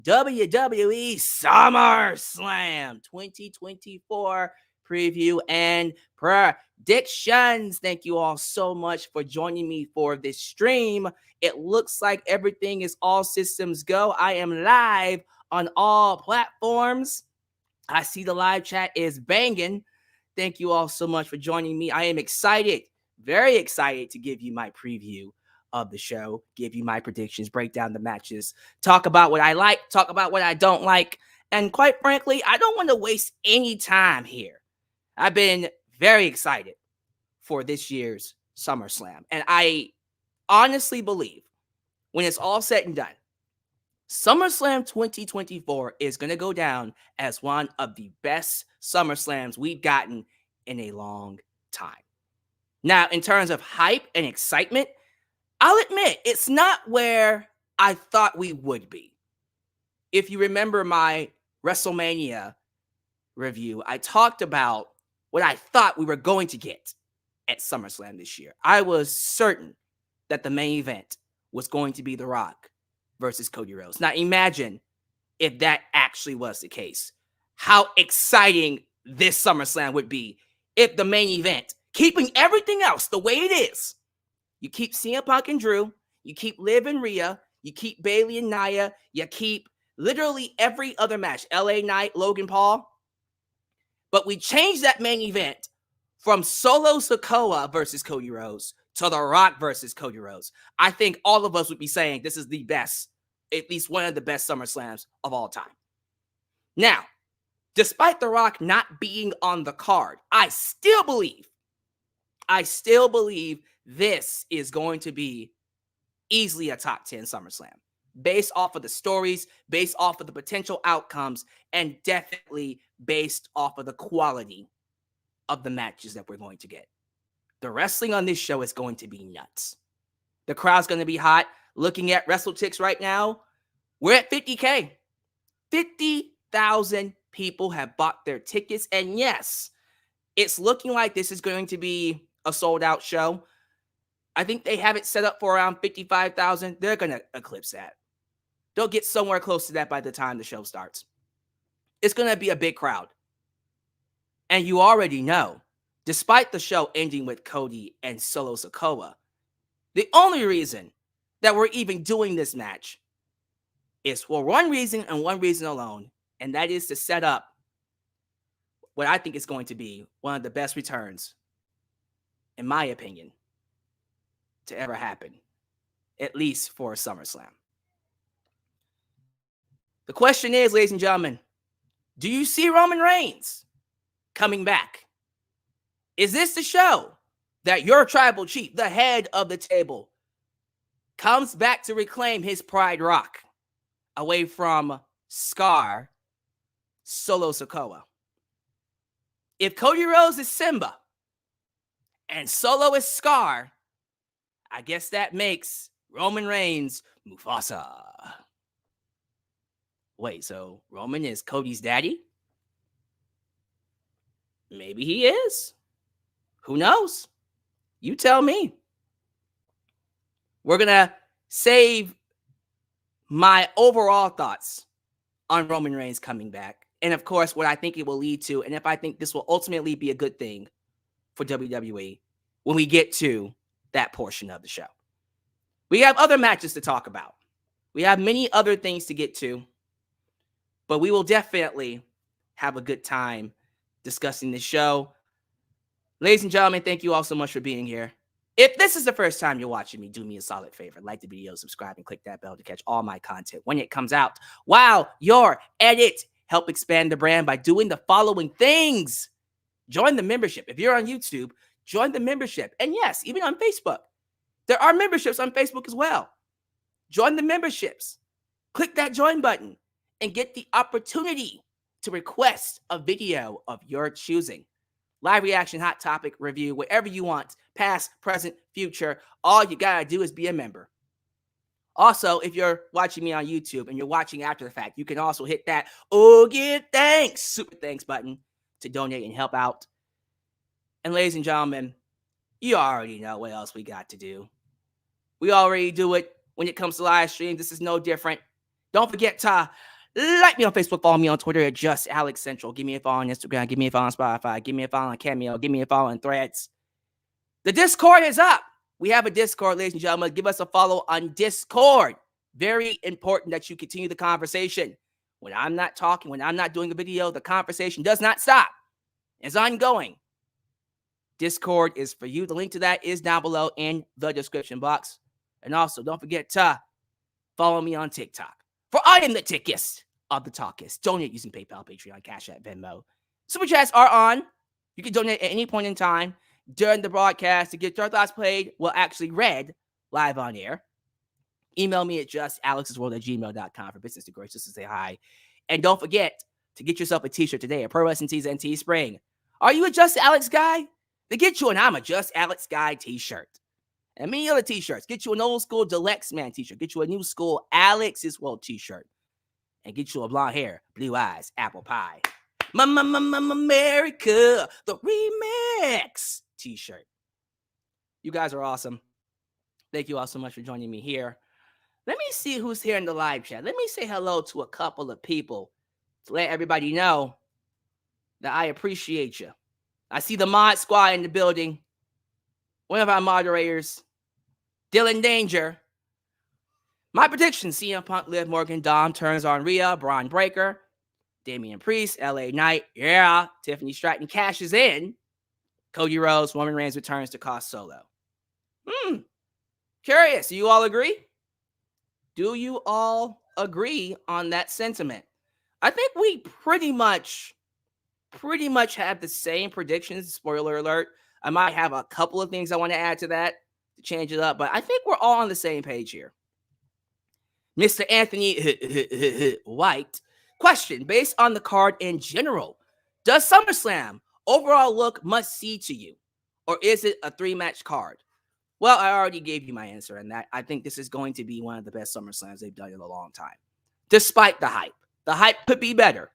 WWE Summerslam 2024 preview and predictions. Thank you all so much for joining me for this stream. It looks like everything is all systems go. I am live on all platforms. I see the live chat is banging. Thank you all so much for joining me. I am excited, very excited to give you my preview of the show, give you my predictions, break down the matches, talk about what I like, talk about what I don't like. And quite frankly, I don't want to waste any time here. I've been very excited for this year's SummerSlam. And I honestly believe when it's all said and done, SummerSlam 2024 is going to go down as one of the best SummerSlams we've gotten in a long time. Now, in terms of hype and excitement, I'll admit it's not where I thought we would be. If you remember my WrestleMania review, I talked about what I thought we were going to get at SummerSlam this year. I was certain that the main event was going to be The Rock versus Cody Rhodes. Now imagine if that actually was the case. How exciting this SummerSlam would be if the main event, keeping everything else the way it is, you keep CM Punk and Drew, you keep Liv and Rhea, you keep Bayley and Nia, you keep literally every other match, LA Knight, Logan Paul, but we change that main event from Solo Sikoa versus Cody Rhodes to The Rock versus Cody Rhodes. I think all of us would be saying this is the best, at least one of the best SummerSlams of all time. Now, despite The Rock not being on the card, I still believe this is going to be easily a top 10 SummerSlam based off of the stories, based off of the potential outcomes, and definitely based off of the quality of the matches that we're going to get. The wrestling on this show is going to be nuts. The crowd's going to be hot. Looking at WrestleTix right now, we're at 50K. 50,000 people have bought their tickets. And yes, it's looking like this is going to be a sold-out show. I think they have it set up for around 55,000. They're going to eclipse that. They'll get somewhere close to that by the time the show starts. It's going to be a big crowd. And you already know, despite the show ending with Cody and Solo Sikoa, the only reason that we're even doing this match is for one reason and one reason alone, and that is to set up what I think is going to be one of the best returns, in my opinion, to ever happen, at least for a SummerSlam. The question is, ladies and gentlemen, do you see Roman Reigns coming back? Is this the show that your tribal chief, the head of the table, comes back to reclaim his Pride Rock away from Scar Solo Sikoa? If Cody Rhodes is Simba and Solo is Scar, I guess that makes Roman Reigns Mufasa. Wait, so Roman is Cody's daddy? Maybe he is. Who knows? You tell me. We're going to save my overall thoughts on Roman Reigns coming back. And of course, what I think it will lead to, and if I think this will ultimately be a good thing for WWE when we get to that portion of the show. We have other matches to talk about. We have many other things to get to. But we will definitely have a good time discussing this show. Ladies and gentlemen, thank you all so much for being here. If this is the first time you're watching me, do me a solid favor. Like the video, subscribe, and click that bell to catch all my content when it comes out. While you're at it, help expand the brand by doing the following things. Join the membership. If you're on YouTube, join the membership. And yes, even on Facebook. There are memberships on Facebook as well. Join the memberships. Click that join button and get the opportunity to request a video of your choosing. Live reaction, hot topic, review, whatever you want, past, present, future. All you gotta do is be a member. Also, if you're watching me on YouTube and you're watching after the fact, you can also hit that give thanks, super thanks button to donate and help out. And ladies and gentlemen, you already know what else we got to do. We already do it when it comes to live streams. This is no different. Don't forget to Like me on Facebook, follow me on Twitter at Just Alyx Central. Give me a follow on Instagram. Give me a follow on Spotify. Give me a follow on Cameo. Give me a follow on Threads. The Discord is up. We have a Discord, ladies and gentlemen. Give us a follow on Discord. Very important that you continue the conversation. When I'm not talking, when I'm not doing a video, the conversation does not stop. It's ongoing. Discord is for you. The link to that is down below in the description box. And also, don't forget to follow me on TikTok. For I am the tickest of the talkest. Donate using PayPal, Patreon, Cash App, Venmo. Super chats are on. You can donate at any point in time during the broadcast to get your thoughts played, well, actually read live on air. Email me at justalyxsworld@gmail.com for business inquiries just to say hi. And don't forget to get yourself a t-shirt today at Pro Wrestling Tees and Teespring. Are you a Just Alyx guy? Then get you an I'm a Just Alyx guy t-shirt. And many other t-shirts. Get you an old school Deluxe Man t-shirt. Get you a new school Alex's World t-shirt. And get you a blonde hair, blue eyes, apple pie. America, the remix t-shirt. You guys are awesome. Thank you all so much for joining me here. Let me see who's here in the live chat. Let me say hello to a couple of people to let everybody know that I appreciate you. I see the mod squad in the building. One of our moderators, Dylan Danger. My prediction, CM Punk, Liv Morgan, Dom turns on Rhea, Bron Breakker, Damian Priest, LA Knight, yeah, Tiffany Stratton cashes in, Cody Rhodes, Roman Reigns returns to Cost Solo. Curious, do you all agree? Do you all agree on that sentiment? I think we pretty much have the same predictions. Spoiler alert. I might have a couple of things I want to add to that to change it up, but I think we're all on the same page here. Mr. Anthony White. Question, based on the card in general, does SummerSlam overall look must-see to you? Or is it a 3-match card? Well, I already gave you my answer, and that I think this is going to be one of the best SummerSlams they've done in a long time. Despite the hype. The hype could be better.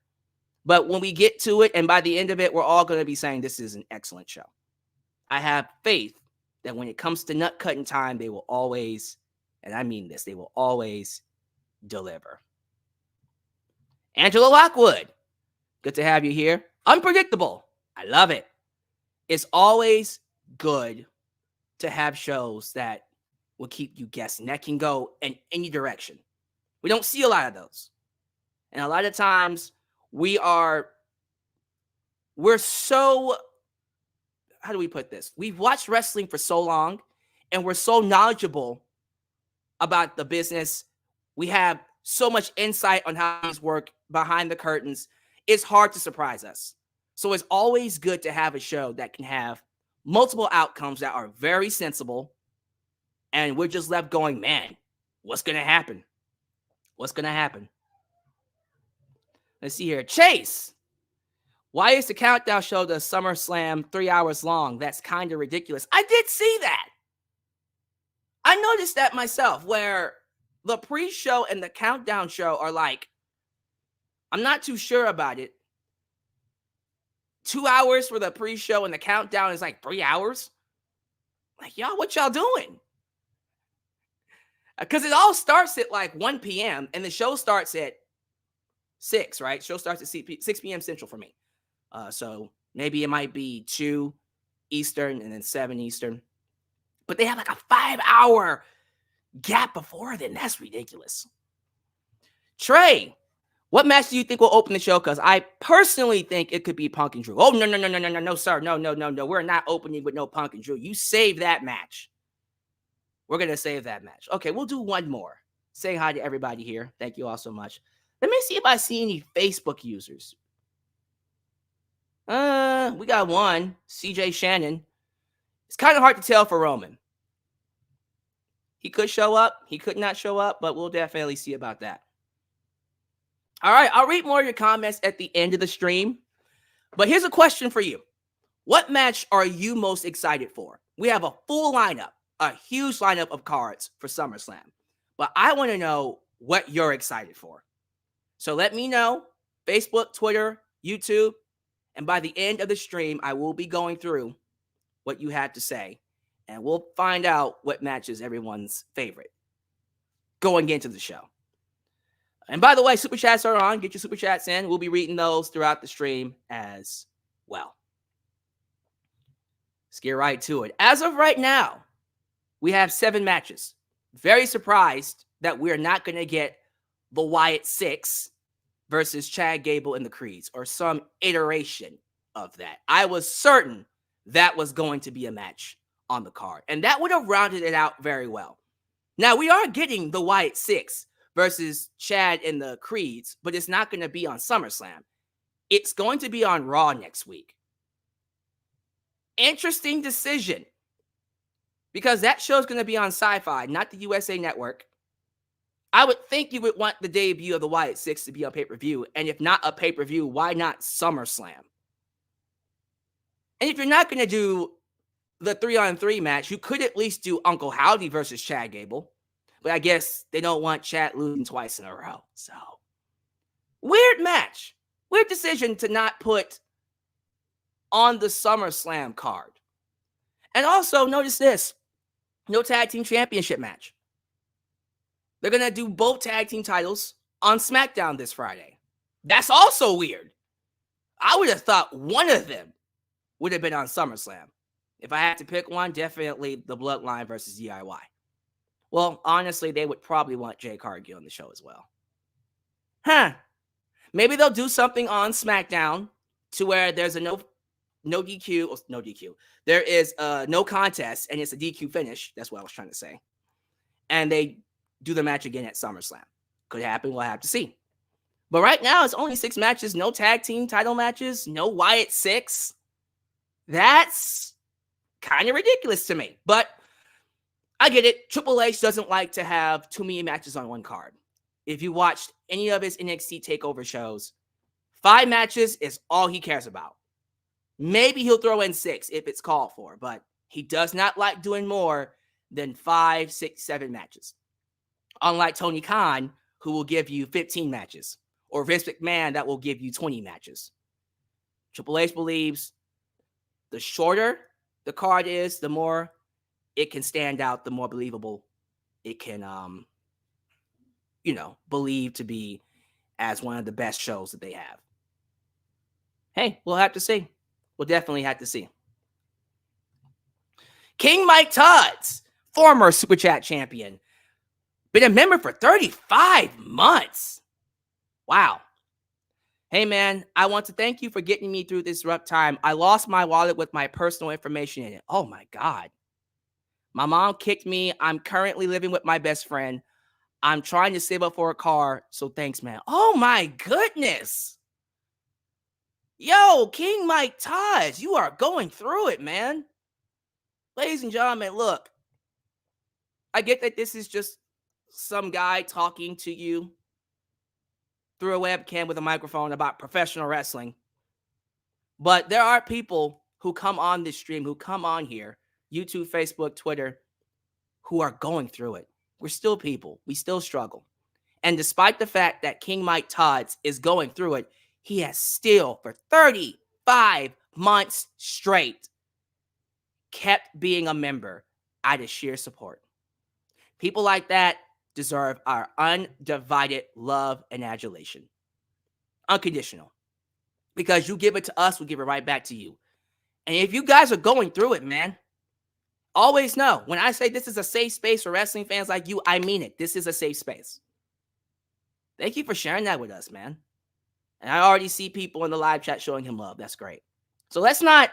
But when we get to it, and by the end of it, we're all going to be saying this is an excellent show. I have faith that when it comes to nut-cutting time, they will always, and I mean this, they will always deliver. Angela Lockwood, good to have you here. Unpredictable. I love it. It's always good to have shows that will keep you guessing, that can go in any direction. We don't see a lot of those. And a lot of times we're so, how do we put this? We've watched wrestling for so long and we're so knowledgeable about the business. We have so much insight on how things work behind the curtains. It's hard to surprise us. So it's always good to have a show that can have multiple outcomes that are very sensible. And we're just left going, man, what's going to happen? What's going to happen? Let's see here. Chase. Why is the countdown show the SummerSlam 3 hours long? That's kind of ridiculous. I did see that. I noticed that myself, where the pre-show and the countdown show are like, I'm not too sure about it. 2 hours for the pre-show and the countdown is like 3 hours. Like, y'all, what y'all doing? Because it all starts at like 1 p.m. and the show starts at 6, right? Show starts at 6 p.m. Central for me. So maybe it might be 2 Eastern and then 7 Eastern. But they have like a 5-hour gap before then. That's ridiculous. Trey, what match do you think will open the show? Because I personally think it could be Punk and Drew. Oh, no, sir. No. We're not opening with no Punk and Drew. You save that match. We're going to save that match. Okay, we'll do one more. Saying hi to everybody here. Thank you all so much. Let me see if I see any Facebook users. We got one. CJ Shannon. It's kind of hard to tell for Roman. He could show up. He could not show up, but we'll definitely see about that. All right, I'll read more of your comments at the end of the stream. But here's a question for you. What match are you most excited for? We have a full lineup, a huge lineup of cards for SummerSlam. But I want to know what you're excited for. So let me know. Facebook, Twitter, YouTube. And by the end of the stream, I will be going through what you had to say. And we'll find out what match is everyone's favorite going into the show. And by the way, super chats are on. Get your super chats in. We'll be reading those throughout the stream as well. Let's get right to it. As of right now, we have 7 matches. Very surprised that we're not going to get the Wyatt 6 versus Chad Gable and the Creeds, or some iteration of that. I was certain that was going to be a match on the card, and that would have rounded it out very well. Now, we are getting the Wyatt 6 versus Chad and the Creeds, but it's not going to be on SummerSlam. It's going to be on Raw next week. Interesting decision, because that show's going to be on Sci-Fi, not the USA Network. I would think you would want the debut of the Wyatt 6 to be on pay-per-view, and if not a pay-per-view, why not SummerSlam? And if you're not going to do the 3-on-3 match, you could at least do Uncle Howdy versus Chad Gable. But I guess they don't want Chad losing twice in a row. So, weird match. Weird decision to not put on the SummerSlam card. And also, notice this. No tag team championship match. They're going to do both tag team titles on SmackDown this Friday. That's also weird. I would have thought one of them would have been on SummerSlam. If I had to pick one, definitely the Bloodline versus DIY. Well, honestly, they would probably want Jay Cargill on the show as well. Maybe they'll do something on SmackDown to where there's a no DQ. There is a no contest, and it's a DQ finish. That's what I was trying to say. And they do the match again at SummerSlam. Could happen. We'll have to see. But right now, it's only 6 matches. No tag team title matches. No Wyatt 6. That's kind of ridiculous to me. But I get it. Triple H doesn't like to have too many matches on one card. If you watched any of his NXT TakeOver shows, 5 matches is all he cares about. Maybe he'll throw in 6 if it's called for, but he does not like doing more than 5, 6, 7 matches. Unlike Tony Khan, who will give you 15 matches, or Vince McMahon that will give you 20 matches. Triple H believes the shorter the card is, the more it can stand out, the more believable it can, believe to be as one of the best shows that they have. Hey, we'll have to see. We'll definitely have to see. King Mike Tudds, former Super Chat champion, been a member for 35 months. Wow. Hey, man, I want to thank you for getting me through this rough time. I lost my wallet with my personal information in it. Oh, my God. My mom kicked me. I'm currently living with my best friend. I'm trying to save up for a car, so thanks, man. Oh, my goodness. Yo, King Mike Tudds, you are going through it, man. Ladies and gentlemen, look. I get that this is just some guy talking to you through a webcam with a microphone about professional wrestling. But there are people who come on this stream, who come on here, YouTube, Facebook, Twitter, who are going through it. We're still people. We still struggle. And despite the fact that King Mike Tudds is going through it, he has still, for 35 months straight, kept being a member out of sheer support. People like that deserve our undivided love and adulation. Unconditional. Because you give it to us, we give it right back to you. And if you guys are going through it, man, always know, when I say this is a safe space for wrestling fans like you, I mean it. This is a safe space. Thank you for sharing that with us, man. And I already see people in the live chat showing him love. That's great. So let's not,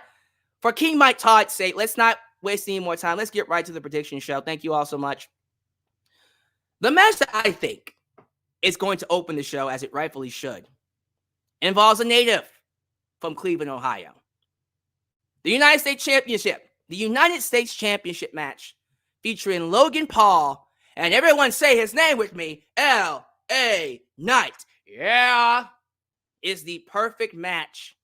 for King Mike Todd's sake, let's not waste any more time. Let's get right to the prediction show. Thank you all so much. The match that I think is going to open the show, as it rightfully should, involves a native from Cleveland, Ohio. The United States Championship. The United States Championship match featuring Logan Paul, and everyone say his name with me, L.A. Knight. Yeah. Is the perfect match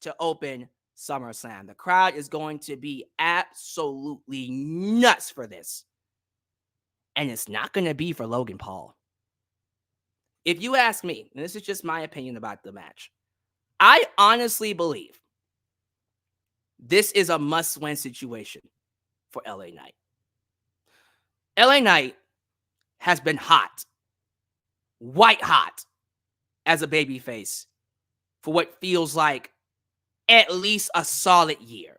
to open SummerSlam. The crowd is going to be absolutely nuts for this. And it's not going to be for Logan Paul. If you ask me, and this is just my opinion about the match, I honestly believe this is a must-win situation for LA Knight. LA Knight has been hot white hot as a babyface for what feels like at least a solid year.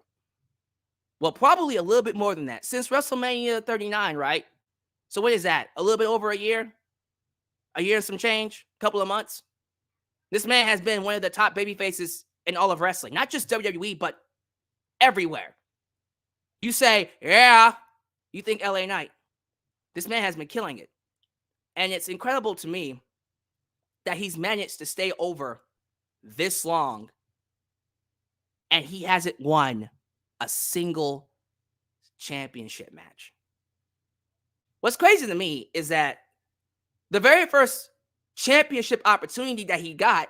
Well, probably a little bit more than that since WrestleMania 39, right? So what is that? A little bit over a year? A year and some change? A couple of months? This man has been one of the top babyfaces in all of wrestling. Not just WWE, but everywhere. You say, yeah, you think LA Knight. This man has been killing it. And it's incredible to me that he's managed to stay over this long and he hasn't won a single championship match. What's crazy to me is that the very first championship opportunity that he got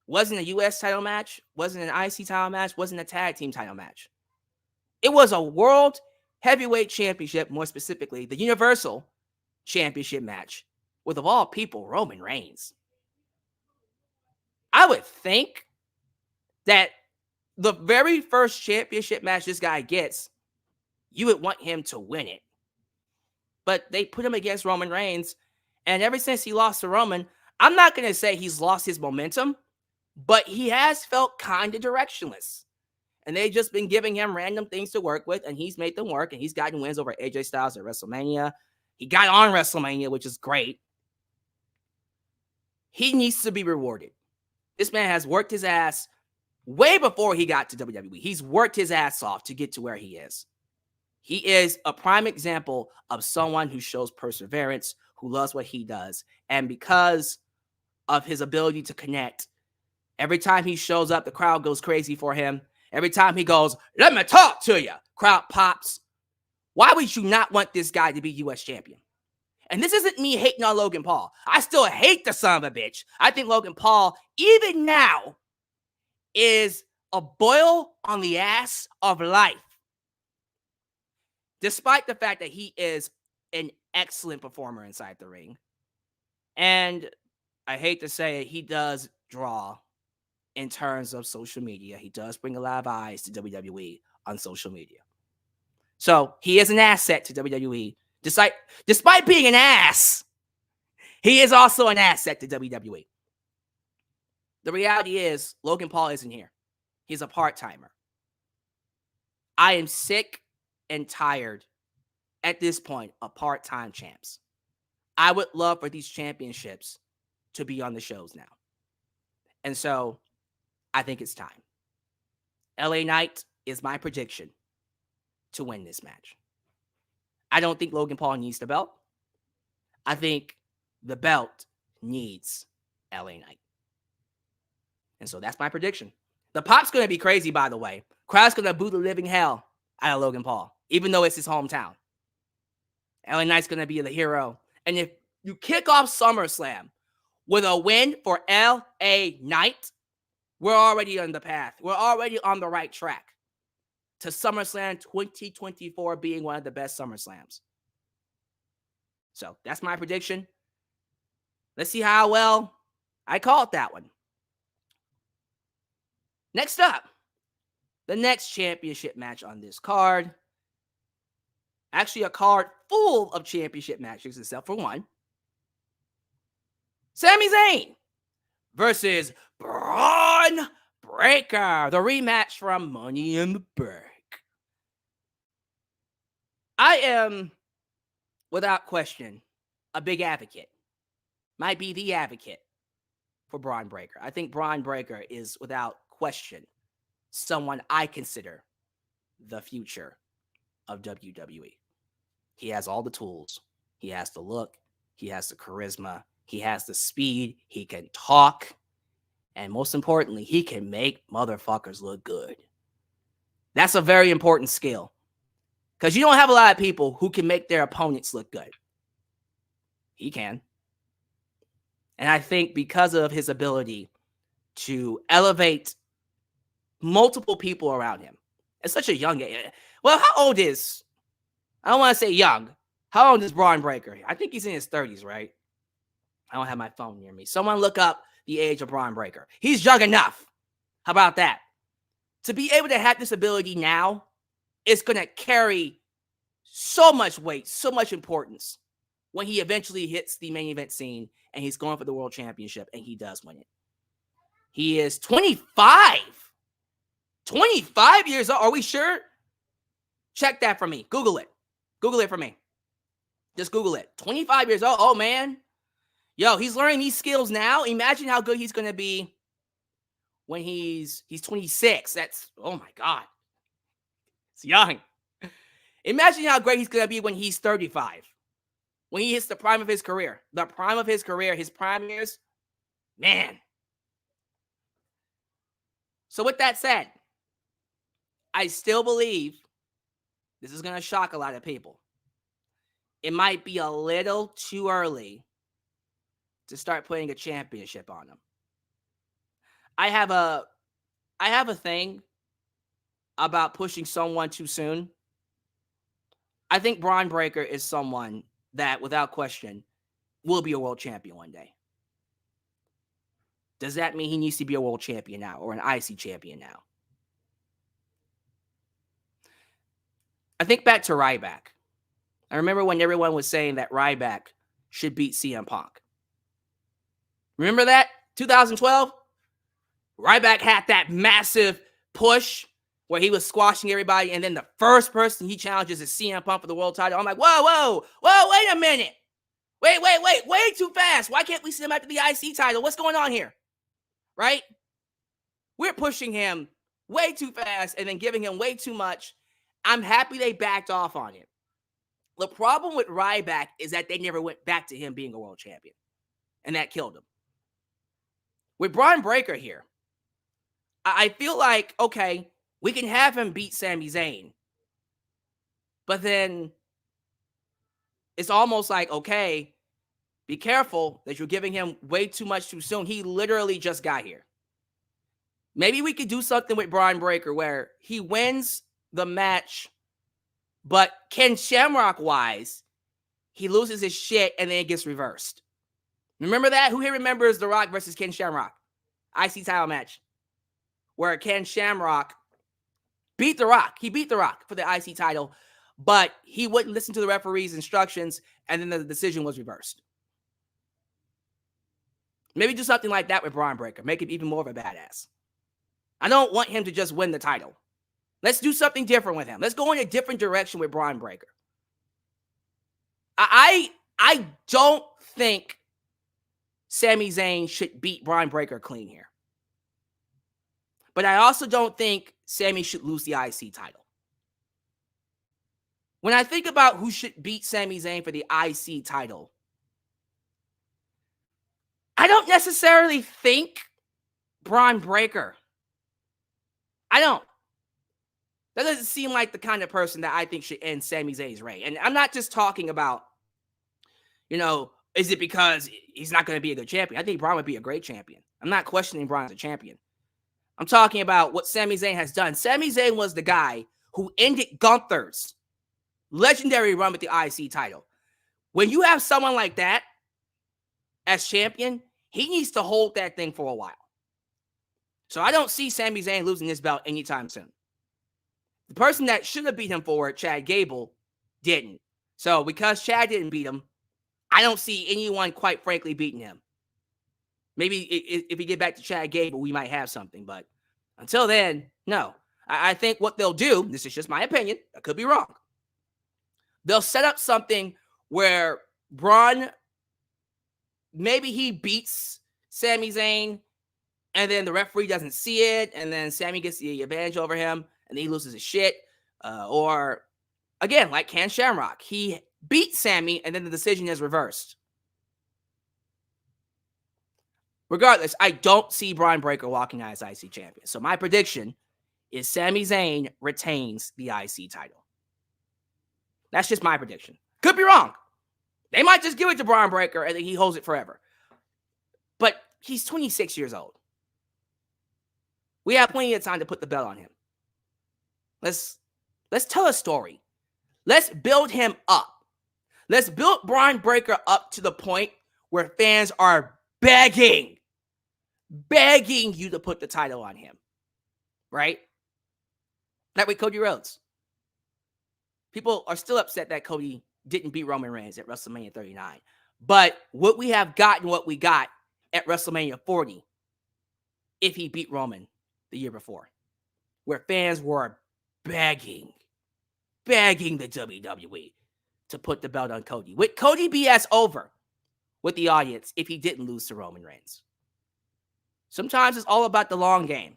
wasn't a US title match, wasn't an IC title match, wasn't a tag team title match. It was a world heavyweight championship, more specifically, the Universal Championship match with, of all people, Roman Reigns. I would think that the very first championship match this guy gets, you would want him to win it. But they put him against Roman Reigns, and ever since he lost to Roman, I'm not going to say he's lost his momentum, but he has felt kind of directionless. And they've just been giving him random things to work with, and he's made them work, and he's gotten wins over AJ Styles at WrestleMania. He got on WrestleMania, which is great. He needs to be rewarded. This man has worked his ass way before he got to WWE. He's worked his ass off to get to where he is. He is a prime example of someone who shows perseverance, who loves what he does. And because of his ability to connect, every time he shows up, the crowd goes crazy for him. Every time he goes, let me talk to you, crowd pops. Why would you not want this guy to be U.S. champion? And this isn't me hating on Logan Paul. I still hate the son of a bitch. I think Logan Paul, even now, is a boil on the ass of life. Despite the fact that he is an excellent performer inside the ring. And I hate to say it, he does draw in terms of social media. He does bring a lot of eyes to WWE on social media. So he is an asset to WWE. Despite being an ass, he is also an asset to WWE. The reality is, Logan Paul isn't here. He's a part-timer. I am sick and tired at this point of part-time champs. I would love for these championships to be on the shows now. And so I think it's time. LA Knight is my prediction to win this match. I don't think Logan Paul needs the belt. I think the belt needs LA Knight. And so that's my prediction. The pop's going to be crazy, by the way. Crowd's going to boo the living hell out of Logan Paul, even though it's his hometown. LA Knight's going to be the hero. And if you kick off SummerSlam with a win for LA Knight, we're already on the path. We're already on the right track to SummerSlam 2024 being one of the best SummerSlams. So that's my prediction. Let's see how well I called that one. Next up, the next championship match on this card. Actually, a card full of championship matches, except for one. Sami Zayn versus Bron Breakker. The rematch from Money in the Bank. I am, without question, a big advocate. Might be the advocate for Bron Breakker. I think Bron Breakker is, without question, someone I consider the future of WWE. He has all the tools. He has the look. He has the charisma. He has the speed. He can talk. And most importantly, he can make motherfuckers look good. That's a very important skill. Because you don't have a lot of people who can make their opponents look good. He can. And I think because of his ability to elevate multiple people around him at such a young age. Well, how old is, I don't want to say young. How old is Bron Breakker? I think he's in his 30s, right? I don't have my phone near me. Someone look up the age of Bron Breakker. He's young enough. How about that? To be able to have this ability now, it's going to carry so much weight, so much importance when he eventually hits the main event scene and he's going for the world championship, and he does win it. He is 25. 25 years old. Are we sure? Check that for me. Google it. Google it for me. Just Google it. 25 years old. Oh, man. Yo, he's learning these skills now. Imagine how good he's going to be when he's 26. That's, oh, my God. It's young. Imagine how great he's going to be when he's 35. When he hits the prime of his career. The prime of his career, his prime years. Man. So with that said, I still believe this is going to shock a lot of people. It might be a little too early to start putting a championship on him. I have a thing about pushing someone too soon. I think Bron Breakker is someone that, without question, will be a world champion one day. Does that mean he needs to be a world champion now or an IC champion now? I think back to Ryback. I remember when everyone was saying that Ryback should beat CM Punk. Remember that? 2012? Ryback had that massive push where he was squashing everybody, and then the first person he challenges is CM Punk for the world title. I'm like, whoa, wait a minute. Wait, way too fast. Why can't we send him out to the IC title? What's going on here? Right? We're pushing him way too fast and then giving him way too much. I'm happy they backed off on it. The problem with Ryback is that they never went back to him being a world champion, and that killed him. With Bron Breakker here, I feel like, okay, we can have him beat Sami Zayn, but then it's almost like, okay, be careful that you're giving him way too much too soon. He literally just got here. Maybe we could do something with Bron Breakker where he wins the match, but Ken Shamrock-wise, he loses his shit and then it gets reversed. Remember that? Who here remembers The Rock versus Ken Shamrock? IC title match. Where Ken Shamrock beat The Rock. He beat The Rock for the IC title, but he wouldn't listen to the referee's instructions, and then the decision was reversed. Maybe do something like that with Bron Breakker. Make him even more of a badass. I don't want him to just win the title. Let's do something different with him. Let's go in a different direction with Bron Breakker. I don't think Sami Zayn should beat Bron Breakker clean here. But I also don't think Sami should lose the IC title. When I think about who should beat Sami Zayn for the IC title, I don't necessarily think Bron Breakker. I don't. That doesn't seem like the kind of person that I think should end Sami Zayn's reign. And I'm not just talking about, is it because he's not going to be a good champion? I think Bron would be a great champion. I'm not questioning Bron as a champion. I'm talking about what Sami Zayn has done. Sami Zayn was the guy who ended Gunther's legendary run with the IC title. When you have someone like that as champion, he needs to hold that thing for a while. So I don't see Sami Zayn losing this belt anytime soon. The person that should have beat him for it, Chad Gable, didn't. So because Chad didn't beat him, I don't see anyone, quite frankly, beating him. Maybe if we get back to Chad Gable, we might have something. But until then, no. I think what they'll do, this is just my opinion, I could be wrong. They'll set up something where Bron, maybe he beats Sami Zayn, and then the referee doesn't see it, and then Sami gets the advantage over him, and then he loses his shit. Or, again, like Ken Shamrock, he beats Sami, and then the decision is reversed. Regardless, I don't see Bron Breakker walking out as IC champion. So my prediction is Sami Zayn retains the IC title. That's just my prediction. Could be wrong. They might just give it to Bron Breakker and then he holds it forever. But he's 26 years old. We have plenty of time to put the belt on him. Let's tell a story. Let's build him up. Let's build Bron Breakker up to the point where fans are begging you to put the title on him. Right? That way, Cody Rhodes. People are still upset that Cody didn't beat Roman Reigns at WrestleMania 39. But would we have gotten what we got at WrestleMania 40 if he beat Roman the year before, where fans were begging the WWE to put the belt on Cody? Would Cody BS over with the audience if he didn't lose to Roman Reigns? Sometimes it's all about the long game.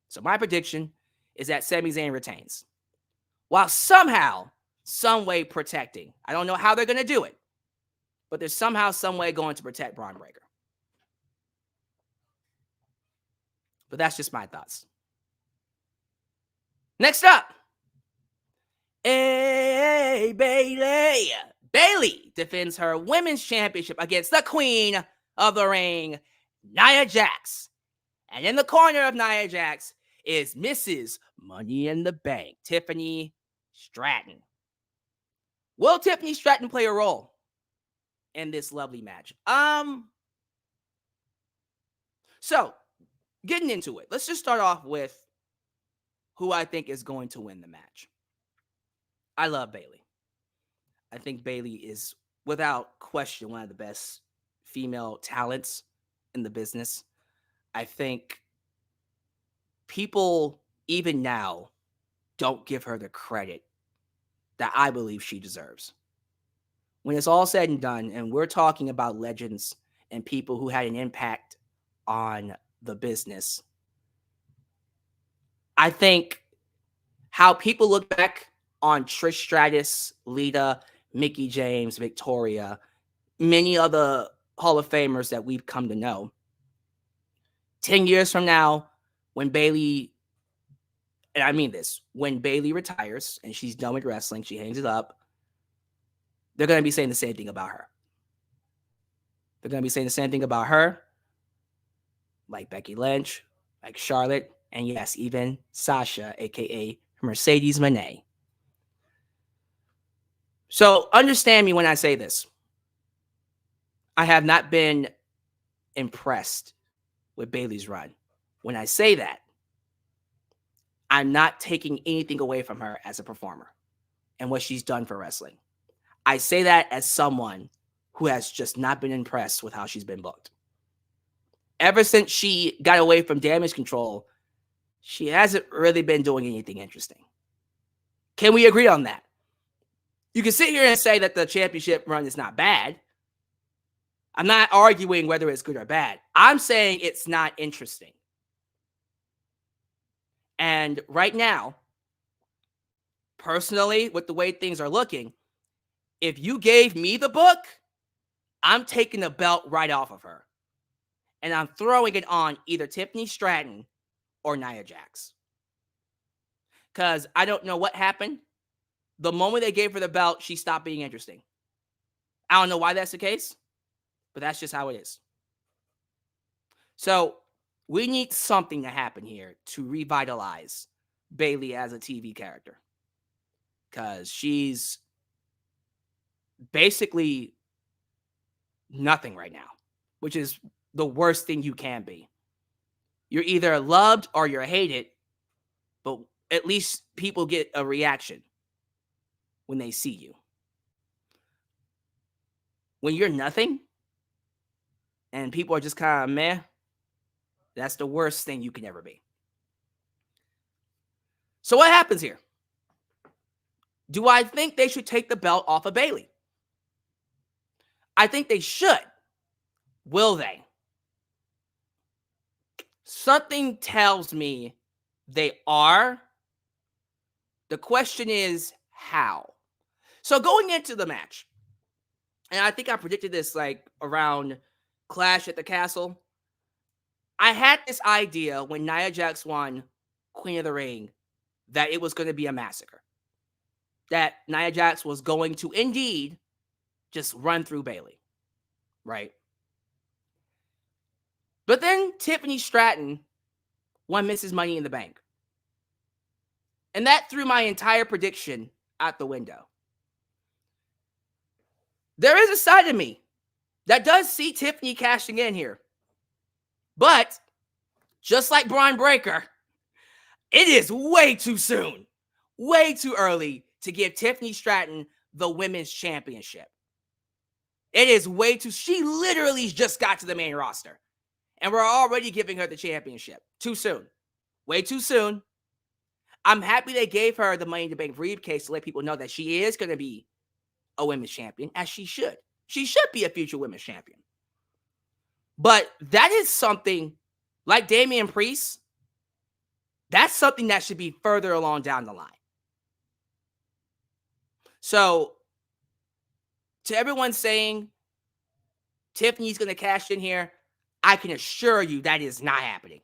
So my prediction is that Sami Zayn retains, while somehow, some way protecting. I don't know how they're going to do it, but there's somehow, some way going to protect Bron Breakker. But that's just my thoughts. Next up, hey, Bayley. Bayley defends her women's championship against the queen of the ring, Nia Jax. And in the corner of Nia Jax is Mrs. Money in the Bank, Tiffany Stratton. Will Tiffany Stratton play a role in this lovely match? So, getting into it, let's just start off with who I think is going to win the match. I love Bayley. I think Bayley is, without question, one of the best female talents in the business. I think people, even now, don't give her the credit that I believe she deserves. When it's all said and done, and we're talking about legends and people who had an impact on the business, I think how people look back on Trish Stratus, Lita, Mickie James, Victoria, many other Hall of Famers that we've come to know, 10 years from now, when Bayley, and I mean this, when Bayley retires and she's done with wrestling, she hangs it up, they're going to be saying the same thing about her. They're going to be saying the same thing about her, like Becky Lynch, like Charlotte, and yes, even Sasha, a.k.a. Mercedes Moné. So understand me when I say this. I have not been impressed with Bayley's run. When I say that, I'm not taking anything away from her as a performer and what she's done for wrestling. I say that as someone who has just not been impressed with how she's been booked. Ever since she got away from Damage Control, she hasn't really been doing anything interesting. Can we agree on that? You can sit here and say that the championship run is not bad. I'm not arguing whether it's good or bad. I'm saying it's not interesting. And right now, personally, with the way things are looking, if you gave me the book, I'm taking the belt right off of her. And I'm throwing it on either Tiffany Stratton or Nia Jax. Because I don't know what happened. The moment they gave her the belt, she stopped being interesting. I don't know why that's the case, but that's just how it is. So we need something to happen here to revitalize Bayley as a TV character. Because she's basically nothing right now, which is the worst thing you can be. You're either loved or you're hated, but at least people get a reaction when they see you. When you're nothing and people are just kind of meh, that's the worst thing you can ever be. So what happens here? Do I think they should take the belt off of Bayley? I think they should. Will they? Something tells me they are. The question is how. So going into the match, and I think I predicted this like around Clash at the Castle, I had this idea when Nia Jax won Queen of the Ring that it was going to be a massacre. That Nia Jax was going to indeed just run through Bayley. Right? But then Tiffany Stratton won Mrs. Money in the Bank. And that threw my entire prediction out the window. There is a side of me that does see Tiffany cashing in here. But just like Bron Breakker, it is way too soon, way too early to give Tiffany Stratton the women's championship. It is way too... She literally just got to the main roster. And we're already giving her the championship. Too soon. Way too soon. I'm happy they gave her the Money in the Bank briefcase to let people know that she is going to be a women's champion, as she should. She should be a future women's champion. But that is something, like Damian Priest, that's something that should be further along down the line. So, to everyone saying Tiffany's going to cash in here, I can assure you that is not happening.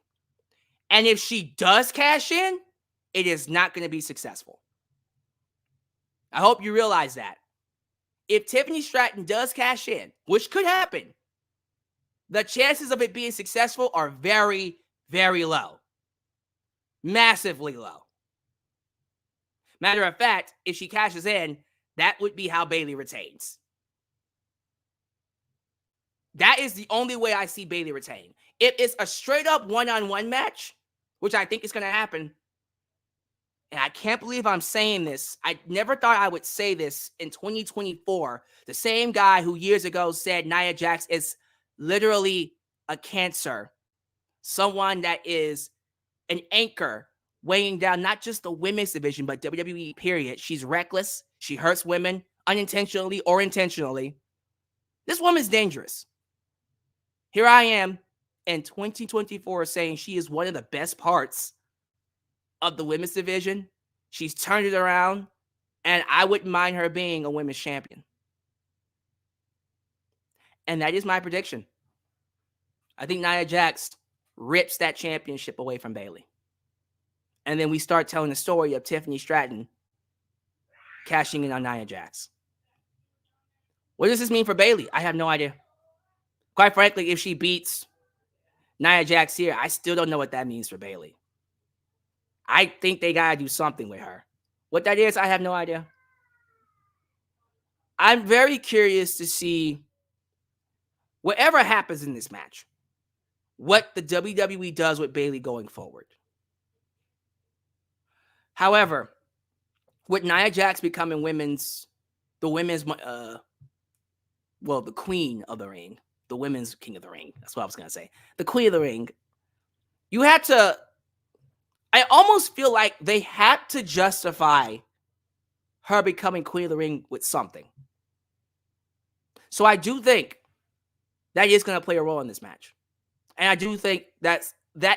And if she does cash in, it is not going to be successful. I hope you realize that. If Tiffany Stratton does cash in, which could happen, the chances of it being successful are very, very low. Massively low. Matter of fact, if she cashes in, that would be how Bayley retains. That is the only way I see Bayley retain. If it's a straight up one-on-one match, which I think is going to happen, and I can't believe I'm saying this. I never thought I would say this in 2024. The same guy who years ago said Nia Jax is literally a cancer. Someone that is an anchor weighing down not just the women's division, but WWE, period. She's reckless. She hurts women unintentionally or intentionally. This woman's dangerous. Here I am in 2024 saying she is one of the best parts of the women's division. She's turned it around, and I wouldn't mind her being a women's champion. And that is my prediction. I think Nia Jax rips that championship away from Bayley. And then we start telling the story of Tiffany Stratton cashing in on Nia Jax. What does this mean for Bayley? I have no idea. Quite frankly, if she beats Nia Jax here, I still don't know what that means for Bayley. I think they got to do something with her. What that is, I have no idea. I'm very curious to see whatever happens in this match, what the WWE does with Bayley going forward. However, with Nia Jax becoming the queen of the ring, the women's king of the ring, that's what I was going to say, the queen of the ring, I almost feel like they had to justify her becoming queen of the ring with something. So I do think that is going to play a role in this match. And I do think that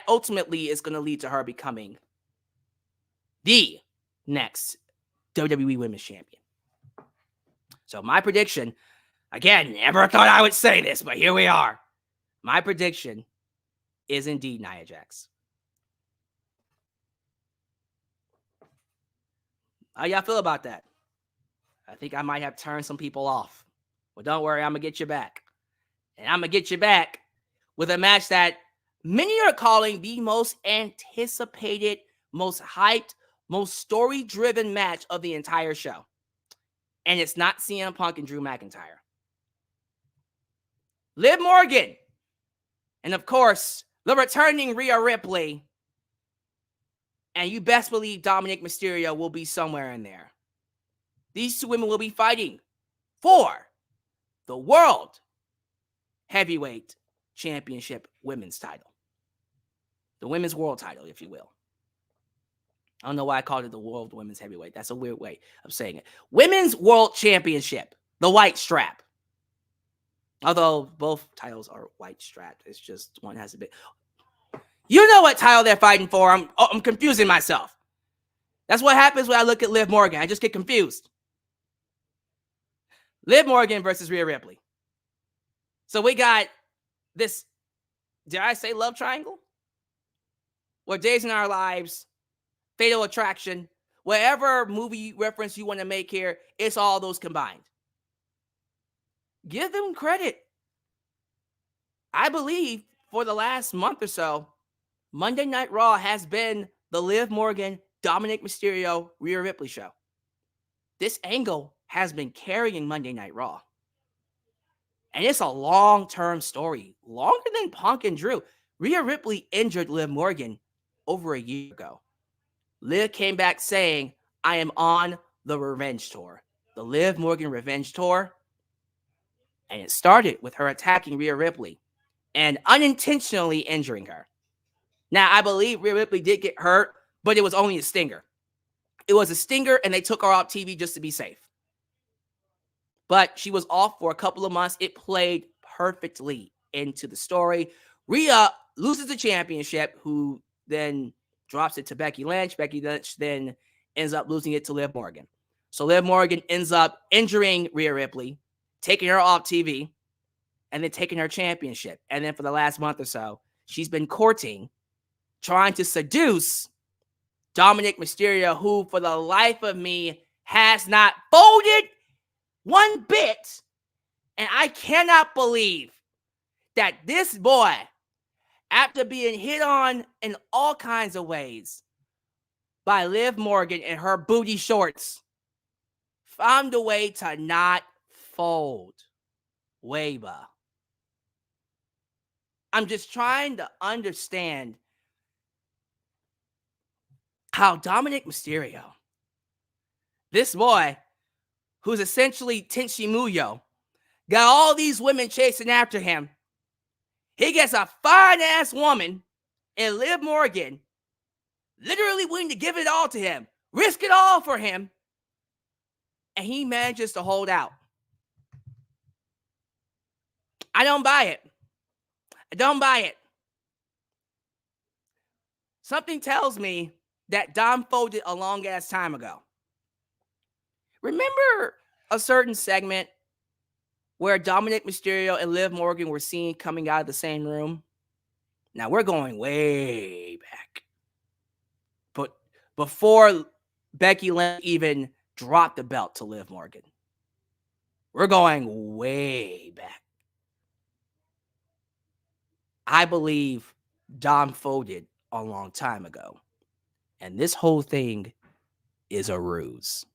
ultimately is going to lead to her becoming the next WWE Women's Champion. So my prediction, again, never thought I would say this, but here we are. My prediction is indeed Nia Jax. How y'all feel about that? I think I might have turned some people off. Well, don't worry, I'm going to get you back. And I'm going to get you back with a match that many are calling the most anticipated, most hyped, most story-driven match of the entire show. And it's not CM Punk and Drew McIntyre. Liv Morgan. And of course, the returning Rhea Ripley. And you best believe Dominic Mysterio will be somewhere in there. These two women will be fighting for the World Heavyweight Championship Women's title. The Women's World title, if you will. I don't know why I called it the World Women's Heavyweight. That's a weird way of saying it. Women's World Championship. The white strap. Although both titles are white strapped. It's just one has a bit... You know what title they're fighting for. I'm confusing myself. That's what happens when I look at Liv Morgan. I just get confused. Liv Morgan versus Rhea Ripley. So we got this, did I say love triangle? Or Days in Our Lives, Fatal Attraction, whatever movie reference you want to make here, it's all those combined. Give them credit. I believe for the last month or so, Monday Night Raw has been the Liv Morgan, Dominic Mysterio, Rhea Ripley show. This angle has been carrying Monday Night Raw. And it's a long-term story. Longer than Punk and Drew. Rhea Ripley injured Liv Morgan over a year ago. Liv came back saying, I am on the revenge tour. The Liv Morgan revenge tour. And it started with her attacking Rhea Ripley and unintentionally injuring her. Now, I believe Rhea Ripley did get hurt, but it was only a stinger. It was a stinger, and they took her off TV just to be safe. But she was off for a couple of months. It played perfectly into the story. Rhea loses the championship, who then drops it to Becky Lynch. Becky Lynch then ends up losing it to Liv Morgan. So Liv Morgan ends up injuring Rhea Ripley, taking her off TV, and then taking her championship. And then for the last month or so, she's been courting, trying to seduce Dominic Mysterio, who for the life of me has not folded one bit. And I cannot believe that this boy, after being hit on in all kinds of ways by Liv Morgan and her booty shorts, found a way to not fold. Weba. I'm just trying to understand how Dominic Mysterio, this boy, who's essentially Tenchi Muyo, got all these women chasing after him. He gets a fine-ass woman in Liv Morgan, literally willing to give it all to him, risk it all for him, and he manages to hold out. I don't buy it. I don't buy it. Something tells me that Dom folded a long-ass time ago. Remember a certain segment where Dominic Mysterio and Liv Morgan were seen coming out of the same room? Now, we're going way back. But before Becky Lynch even dropped the belt to Liv Morgan. We're going way back. I believe Dom folded a long time ago. And this whole thing is a ruse.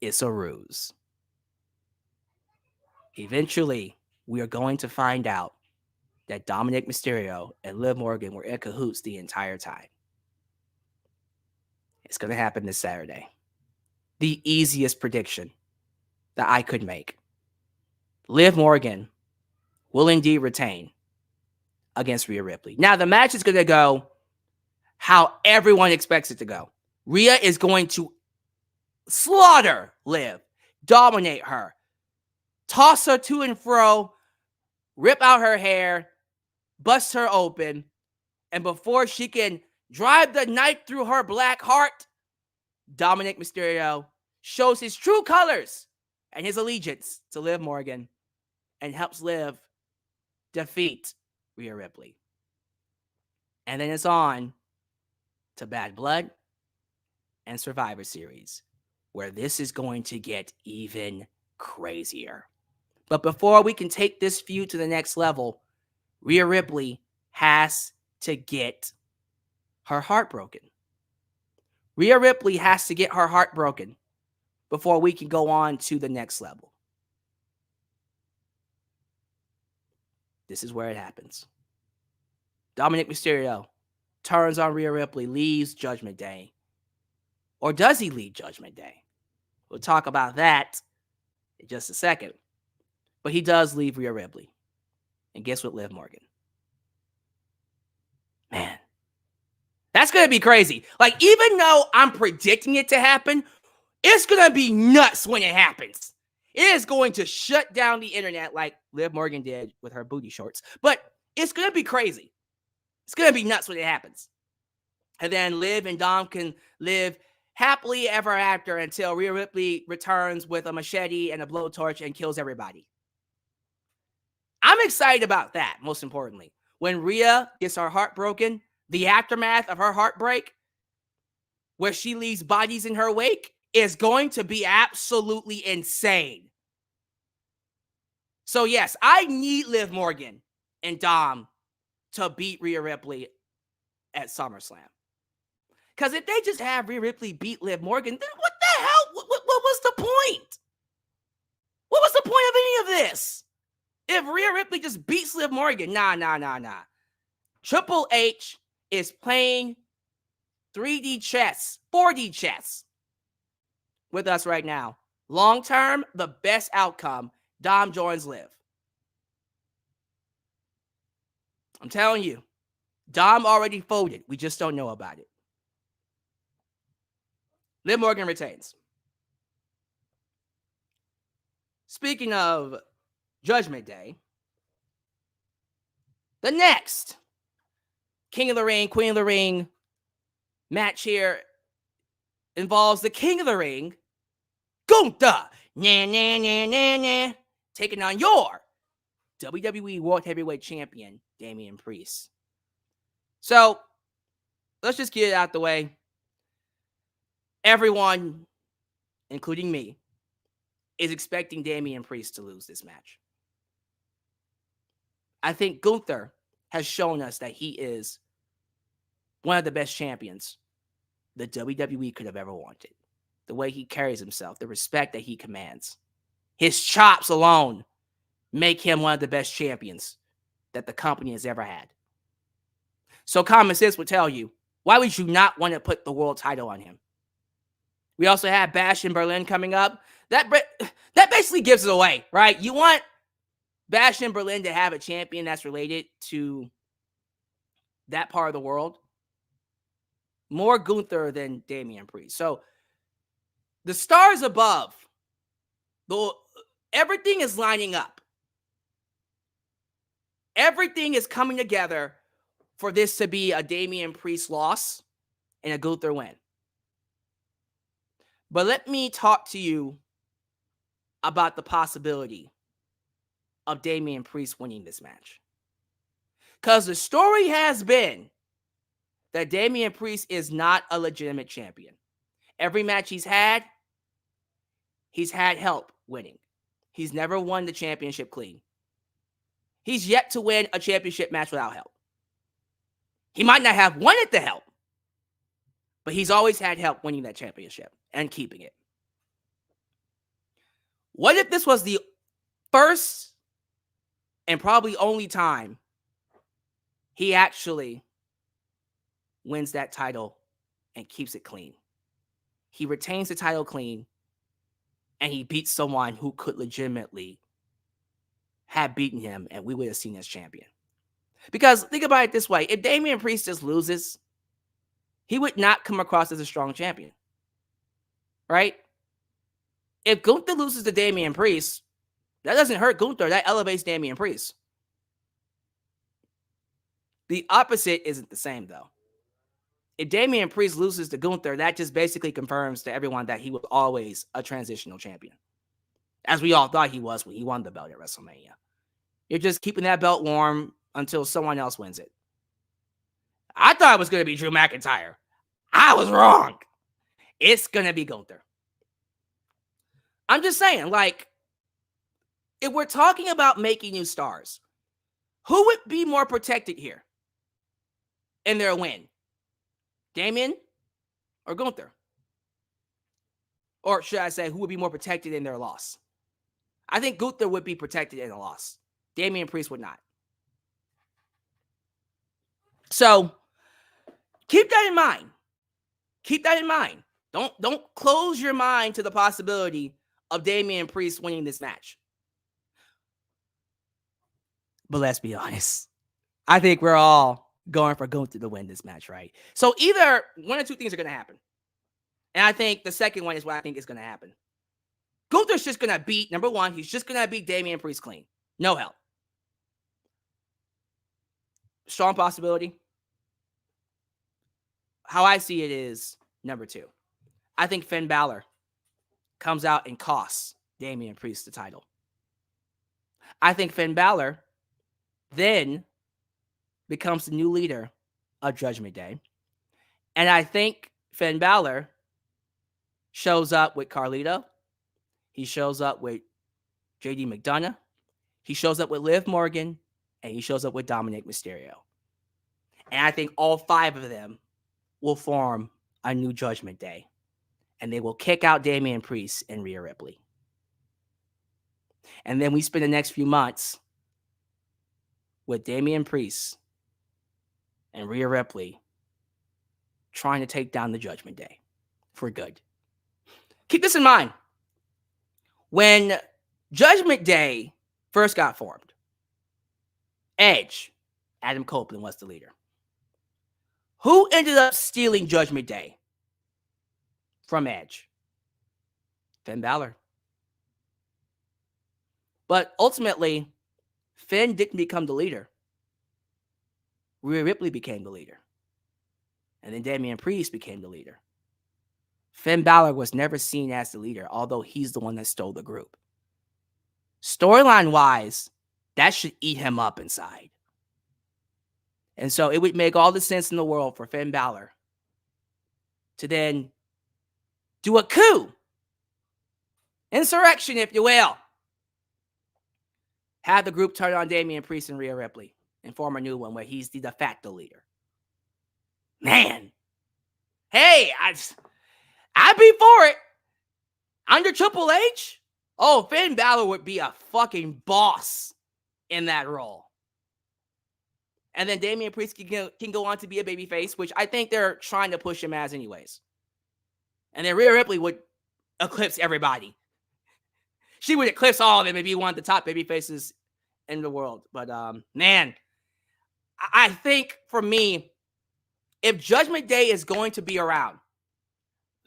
It's a ruse. Eventually, we are going to find out that Dominic Mysterio and Liv Morgan were in cahoots the entire time. It's going to happen this Saturday. The easiest prediction that I could make. Liv Morgan will indeed retain against Rhea Ripley. Now, the match is going to go how everyone expects it to go. Rhea is going to slaughter Liv, dominate her, toss her to and fro, rip out her hair, bust her open, and before she can drive the knife through her black heart, Dominic Mysterio shows his true colors and his allegiance to Liv Morgan and helps Liv defeat Rhea Ripley. And then it's on to Bad Blood and Survivor Series, where this is going to get even crazier. But before we can take this feud to the next level, Rhea Ripley has to get her heart broken. Rhea Ripley has to get her heart broken before we can go on to the next level. This is where it happens. Dominic Mysterio turns on Rhea Ripley, leaves Judgment Day. Or does he leave Judgment Day? We'll talk about that in just a second. But he does leave Rhea Ripley. And guess what, Liv Morgan? Man, that's going to be crazy. Like, even though I'm predicting it to happen, it's going to be nuts when it happens. It is going to shut down the internet like Liv Morgan did with her booty shorts. But it's going to be crazy. It's going to be nuts when it happens. And then Liv and Dom can live happily ever after until Rhea Ripley returns with a machete and a blowtorch and kills everybody. I'm excited about that, most importantly. When Rhea gets her heart broken, the aftermath of her heartbreak, where she leaves bodies in her wake, is going to be absolutely insane. So yes, I need Liv Morgan and Dom to beat Rhea Ripley at SummerSlam. Because if they just have Rhea Ripley beat Liv Morgan, then what the hell? What was the point? What was the point of any of this? If Rhea Ripley just beats Liv Morgan, nah. Triple H is playing 3D chess, 4D chess with us right now. Long term, the best outcome Dom joins Liv. I'm telling you, Dom already folded. We just don't know about it. Liv Morgan retains. Speaking of Judgment Day, the next King of the Ring, Queen of the Ring match here involves the King of the Ring, Gunther, taking on your WWE World Heavyweight Champion, Damian Priest. So, let's just get it out the way. Everyone, including me, is expecting Damian Priest to lose this match. I think Gunther has shown us that he is one of the best champions the WWE could have ever wanted. The way he carries himself, the respect that he commands. His chops alone make him one of the best champions that the company has ever had. So common sense would tell you, why would you not want to put the world title on him? We also have Bash in Berlin coming up. That basically gives it away, right? You want Bash in Berlin to have a champion that's related to that part of the world. More Gunther than Damian Priest. So the stars above, everything is lining up. Everything is coming together for this to be a Damian Priest loss and a Gunther win. But let me talk to you about the possibility of Damian Priest winning this match. Because the story has been that Damian Priest is not a legitimate champion. Every match he's had help winning. He's never won the championship clean. He's yet to win a championship match without help. He might not have wanted the help, but he's always had help winning that championship and keeping it. What if this was the first and probably only time he actually wins that title and keeps it clean? He retains the title clean and he beats someone who could legitimately have beaten him and we would have seen as champion. Because think about it this way. If Damian Priest just loses, he would not come across as a strong champion. Right? If Gunther loses to Damian Priest, that doesn't hurt Gunther. That elevates Damian Priest. The opposite isn't the same, though. If Damian Priest loses to Gunther, that just basically confirms to everyone that he was always a transitional champion. As we all thought he was when he won the belt at WrestleMania. You're just keeping that belt warm until someone else wins it. I thought it was going to be Drew McIntyre. I was wrong. It's going to be Gunther. I'm just saying, like, if we're talking about making new stars, who would be more protected here in their win? Damian or Gunther? Or should I say, who would be more protected in their loss? I think Gunther would be protected in a loss. Damian Priest would not. So, keep that in mind. Keep that in mind. Don't close your mind to the possibility of Damian Priest winning this match. But let's be honest. I think we're all going for Gunther to win this match, right? So either one or two things are going to happen. And I think the second one is what I think is going to happen. Gunther's just going to beat, number one, he's just going to beat Damian Priest clean. No help. Strong possibility. How I see it is number two. I think Finn Balor comes out and costs Damian Priest the title. I think Finn Balor then becomes the new leader of Judgment Day. And I think Finn Balor shows up with Carlito. He shows up with JD McDonough. He shows up with Liv Morgan. And he shows up with Dominic Mysterio. And I think all five of them will form a new Judgment Day. And they will kick out Damian Priest and Rhea Ripley. And then we spend the next few months with Damian Priest and Rhea Ripley trying to take down the Judgment Day for good. Keep this in mind. When Judgment Day first got formed. Edge, Adam Copeland was the leader. Who ended up stealing Judgment Day from Edge? Finn Balor. But ultimately, Finn didn't become the leader. Rhea Ripley became the leader. And then Damian Priest became the leader. Finn Balor was never seen as the leader, although he's the one that stole the group. Storyline-wise, that should eat him up inside. And so it would make all the sense in the world for Finn Balor to then do a coup. Insurrection, if you will. Have the group turn on Damian Priest and Rhea Ripley and form a new one where he's the de facto leader. Man. Hey, I'd be for it. Under Triple H? Oh, Finn Balor would be a fucking boss in that role. And then Damian Priest can go on to be a babyface, which I think they're trying to push him as anyways. And then Rhea Ripley would eclipse everybody. She would eclipse all of them and be one of the top babyfaces in the world. But, man, I think for me, if Judgment Day is going to be around,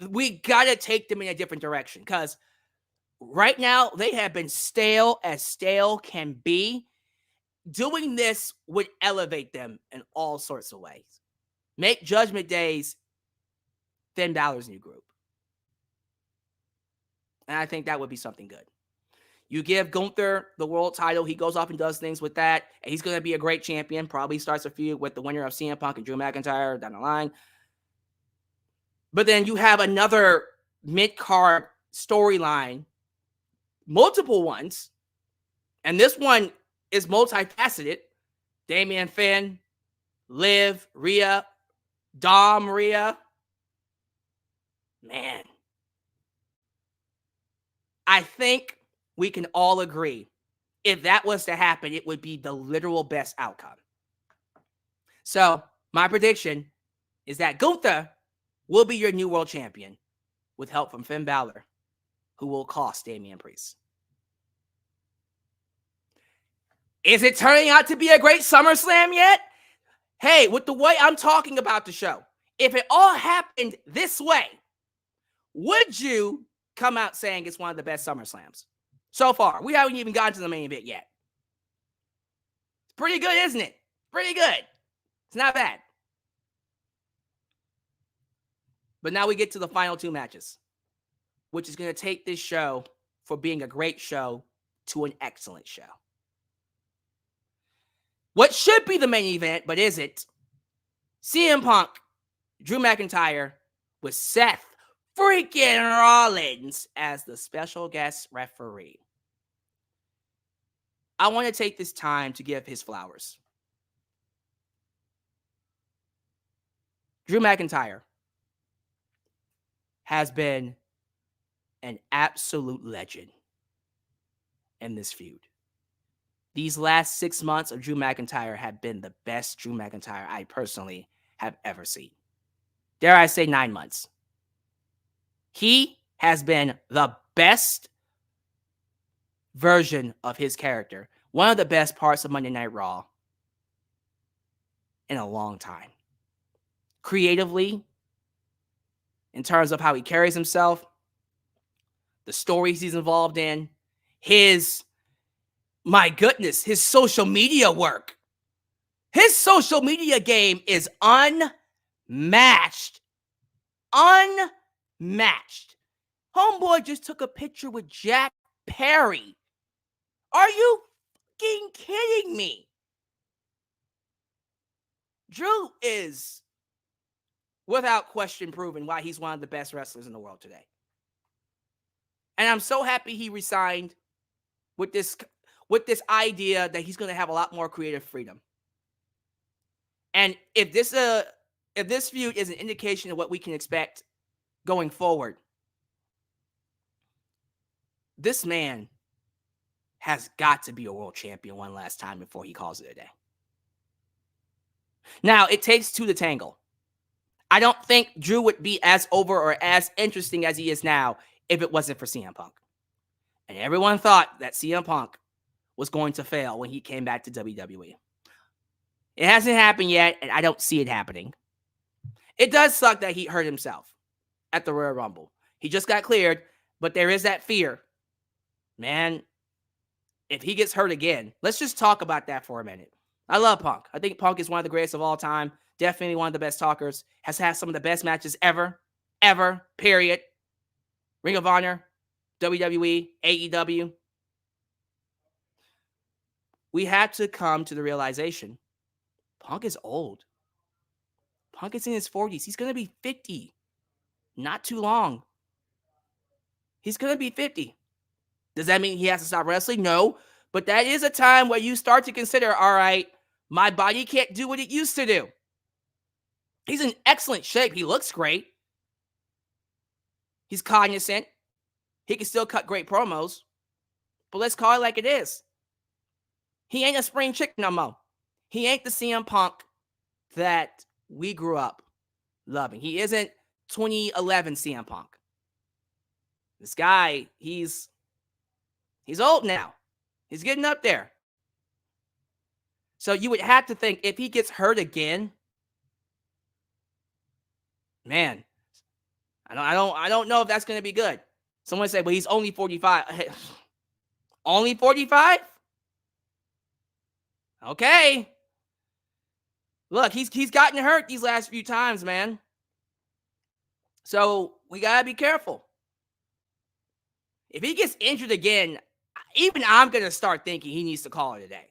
we got to take them in a different direction. Because right now, they have been stale as stale can be. Doing this would elevate them in all sorts of ways. Make Judgment Days Finn Balor's new group. And I think that would be something good. You give Gunther the world title. He goes off and does things with that. And he's going to be a great champion. Probably starts a feud with the winner of CM Punk and Drew McIntyre down the line. But then you have another mid-card storyline. Multiple ones. And this one is multifaceted. Damian, Finn, Liv, Rhea, Dom, Rhea. Man. I think we can all agree, if that was to happen, it would be the literal best outcome. So, my prediction is that Gunther will be your new world champion with help from Finn Balor, who will cost Damian Priest. Is it turning out to be a great SummerSlam yet? Hey, with the way I'm talking about the show, if it all happened this way, would you come out saying it's one of the best SummerSlams? So far, we haven't even gotten to the main event yet. It's pretty good, isn't it? Pretty good. It's not bad. But now we get to the final two matches, which is going to take this show for being a great show to an excellent show. What should be the main event, but isn't, CM Punk, Drew McIntyre, with Seth freaking Rollins as the special guest referee. I want to take this time to give his flowers. Drew McIntyre has been an absolute legend in this feud. These last 6 months of Drew McIntyre have been the best Drew McIntyre I personally have ever seen. Dare I say 9 months. He has been the best version of his character. One of the best parts of Monday Night Raw in a long time. Creatively, in terms of how he carries himself, the stories he's involved in, my goodness, his social media work. His social media game is unmatched. Unmatched. Homeboy just took a picture with Jack Perry. Are you fucking kidding me? Drew is, without question, proven why he's one of the best wrestlers in the world today. And I'm so happy he resigned with this idea that he's going to have a lot more creative freedom. And if this feud is an indication of what we can expect going forward, this man has got to be a world champion one last time before he calls it a day. Now, it takes two to tangle. I don't think Drew would be as over or as interesting as he is now if it wasn't for CM Punk. And everyone thought that CM Punk was going to fail when he came back to WWE. It hasn't happened yet, and I don't see it happening. It does suck that he hurt himself at the Royal Rumble. He just got cleared, but there is that fear. Man, if he gets hurt again, let's just talk about that for a minute. I love Punk. I think Punk is one of the greatest of all time. Definitely one of the best talkers. Has had some of the best matches ever, period. Ring of Honor, WWE, AEW. We have to come to the realization, Punk is old. Punk is in his 40s. He's going to be 50. Not too long. He's going to be 50. Does that mean he has to stop wrestling? No. But that is a time where you start to consider, all right, my body can't do what it used to do. He's in excellent shape. He looks great. He's cognizant. He can still cut great promos. But let's call it like it is. He ain't a spring chicken no more. He ain't the CM Punk that we grew up loving. He isn't 2011 CM Punk. This guy, he's old now. He's getting up there. So you would have to think if he gets hurt again, man, I don't know if that's going to be good. Someone said, well, he's only 45. Only 45? Okay. Look, he's gotten hurt these last few times, man. So we got to be careful. If he gets injured again, even I'm going to start thinking he needs to call it a day.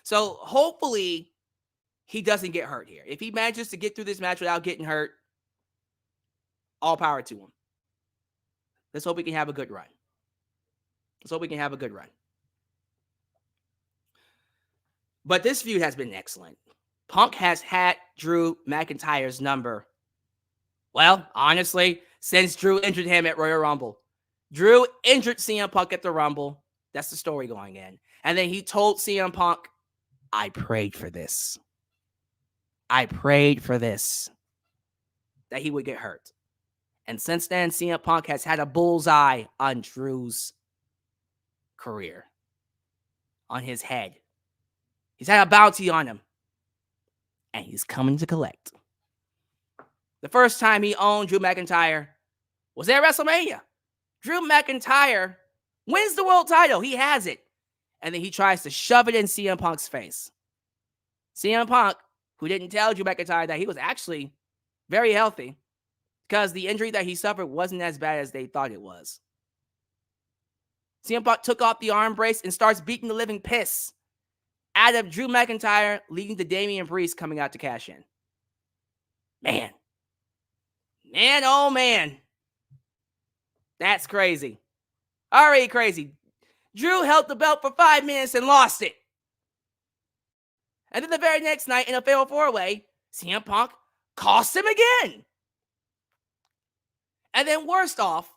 So hopefully he doesn't get hurt here. If he manages to get through this match without getting hurt, all power to him. Let's hope we can have a good run. But this feud has been excellent. Punk has had Drew McIntyre's number. Well, honestly, since Drew injured him at Royal Rumble. Drew injured CM Punk at the Rumble. That's the story going in. And then he told CM Punk, I prayed for this. That he would get hurt. And since then, CM Punk has had a bullseye on Drew's career. On his head. He's had a bounty on him. And he's coming to collect. The first time he owned Drew McIntyre was at WrestleMania. Drew McIntyre wins the world title. He has it. And then he tries to shove it in CM Punk's face. CM Punk, who didn't tell Drew McIntyre that he was actually very healthy because the injury that he suffered wasn't as bad as they thought it was. CM Punk took off the arm brace and starts beating the living piss out of Drew McIntyre, leading to Damian Priest coming out to cash in. Man, oh man. That's crazy. Already crazy. Drew held the belt for 5 minutes and lost it. And then the very next night in a fatal 4-way, CM Punk cost him again. And then worst off,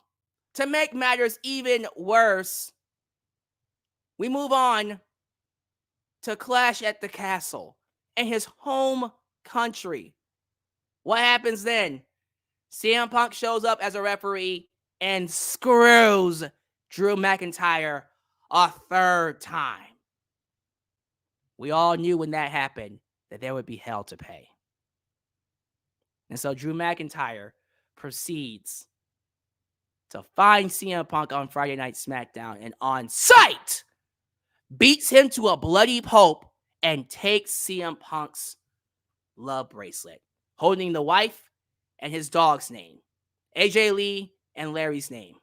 to make matters even worse, we move on to Clash at the Castle in his home country. What happens then? CM Punk shows up as a referee and screws Drew McIntyre a third time. We all knew when that happened that there would be hell to pay. And so Drew McIntyre proceeds to find CM Punk on Friday Night SmackDown and on sight beats him to a bloody pulp and takes CM Punk's love bracelet, holding the wife and his dog's name, AJ Lee and Larry's name.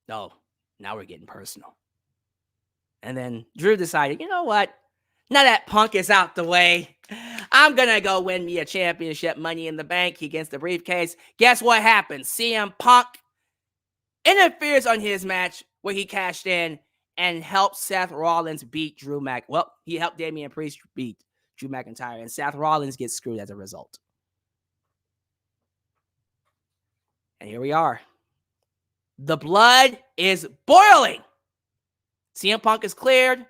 Oh, now we're getting personal. And then Drew decided, you know what? Now that Punk is out the way, I'm going to go win me a championship, Money in the Bank. He gets the briefcase. Guess what happens? CM Punk interferes on his match where he cashed in and helped Seth Rollins beat Drew Mac. Well, he helped Damian Priest beat Drew McIntyre, and Seth Rollins gets screwed as a result. And here we are. The blood is boiling. CM Punk is cleared.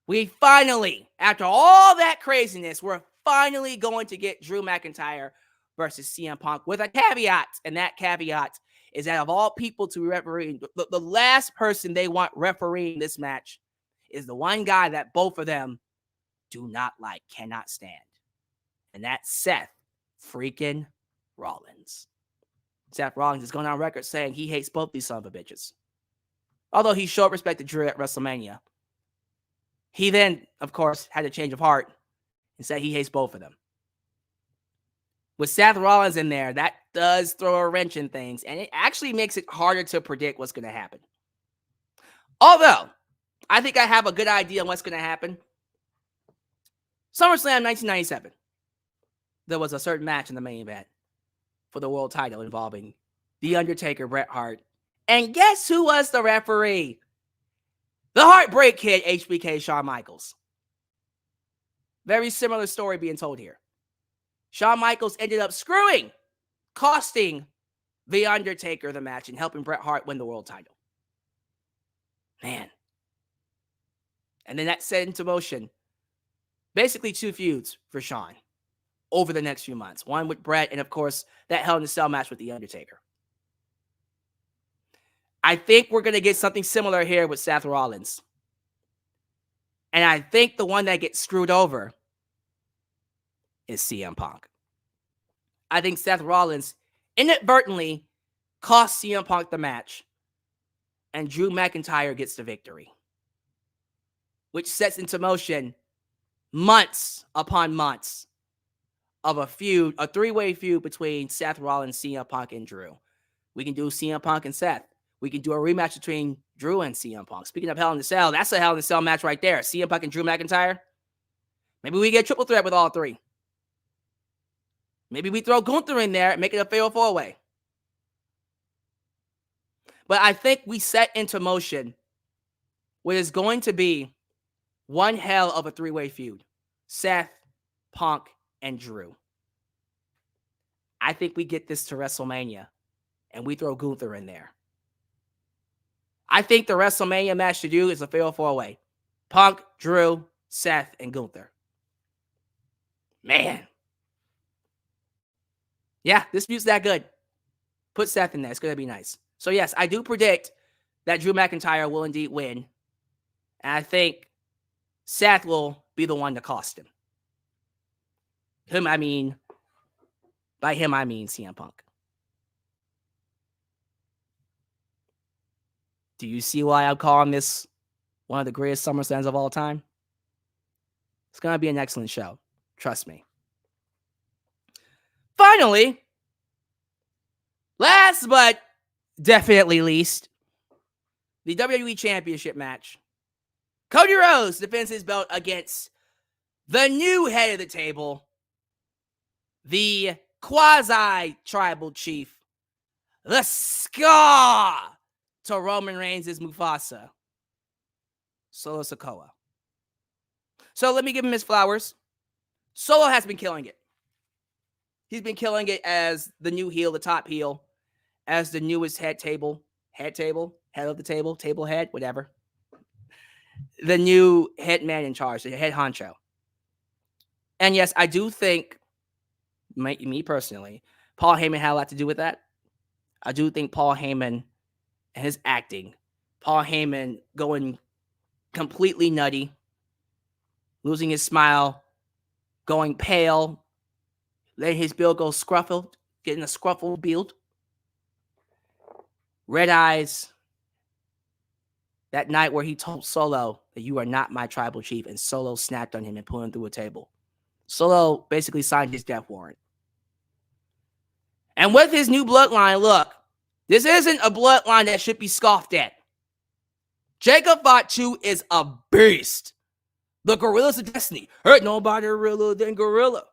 We finally, after all that craziness, we're finally going to get Drew McIntyre versus CM Punk with a caveat. And that caveat is that of all people to referee, the last person they want refereeing this match is the one guy that both of them do not like, cannot stand. And that's Seth freaking Rollins. Seth Rollins is going on record saying he hates both these son of a bitches. Although he showed respect to Drew at WrestleMania, he then, of course, had a change of heart and said he hates both of them. With Seth Rollins in there, that does throw a wrench in things, and it actually makes it harder to predict what's going to happen. Although, I think I have a good idea on what's going to happen. SummerSlam 1997. There was a certain match in the main event for the world title involving The Undertaker, Bret Hart. And guess who was the referee? The Heartbreak Kid, HBK, Shawn Michaels. Very similar story being told here. Shawn Michaels ended up costing The Undertaker the match and helping Bret Hart win the world title. Man. And then that set into motion basically two feuds for Shawn over the next few months. One with Bret, and of course, that Hell in a Cell match with The Undertaker. I think we're going to get something similar here with Seth Rollins. And I think the one that gets screwed over is CM Punk. I think Seth Rollins inadvertently cost CM Punk the match, and Drew McIntyre gets the victory, which sets into motion months upon months of a feud, a three-way feud between Seth Rollins, CM Punk, and Drew. We can do CM Punk and Seth. We can do a rematch between Drew and CM Punk. Speaking of Hell in a Cell, that's a Hell in a Cell match right there. CM Punk and Drew McIntyre. Maybe we get a triple threat with all three. Maybe we throw Gunther in there and make it a fatal four-way. But I think we set into motion what is going to be one hell of a three-way feud. Seth, Punk, and Drew. I think we get this to WrestleMania and we throw Gunther in there. I think the WrestleMania match to do is a fatal four-way. Punk, Drew, Seth, and Gunther. Man. Yeah, this feud's that good. Put Seth in there. It's going to be nice. So yes, I do predict that Drew McIntyre will indeed win. And I think Seth will be the one to cost him. By him, I mean CM Punk. Do you see why I'm calling this one of the greatest SummerSlams of all time? It's going to be an excellent show. Trust me. Finally, last but definitely least, the WWE Championship match. Cody Rhodes defends his belt against the new head of the table, the quasi-tribal chief, the Scar to Roman Reigns' Mufasa, Solo Sikoa. So let me give him his flowers. Solo has been killing it. He's been killing it as the new heel, the top heel, as the newest head of the table, table head, whatever. The new head man in charge, the head honcho. And yes, I do think, me personally, Paul Heyman had a lot to do with that. I do think Paul Heyman and his acting, Paul Heyman going completely nutty, losing his smile, going pale, letting his build go scruffled, getting a scruffled build. Red eyes. That night where he told Solo that you are not my tribal chief, and Solo snapped on him and put him through a table. Solo basically signed his death warrant. And with his new bloodline, look, this isn't a bloodline that should be scoffed at. Jacob Fatu is a beast. The Gorillas of Destiny. Hurt nobody realer than Gorilla.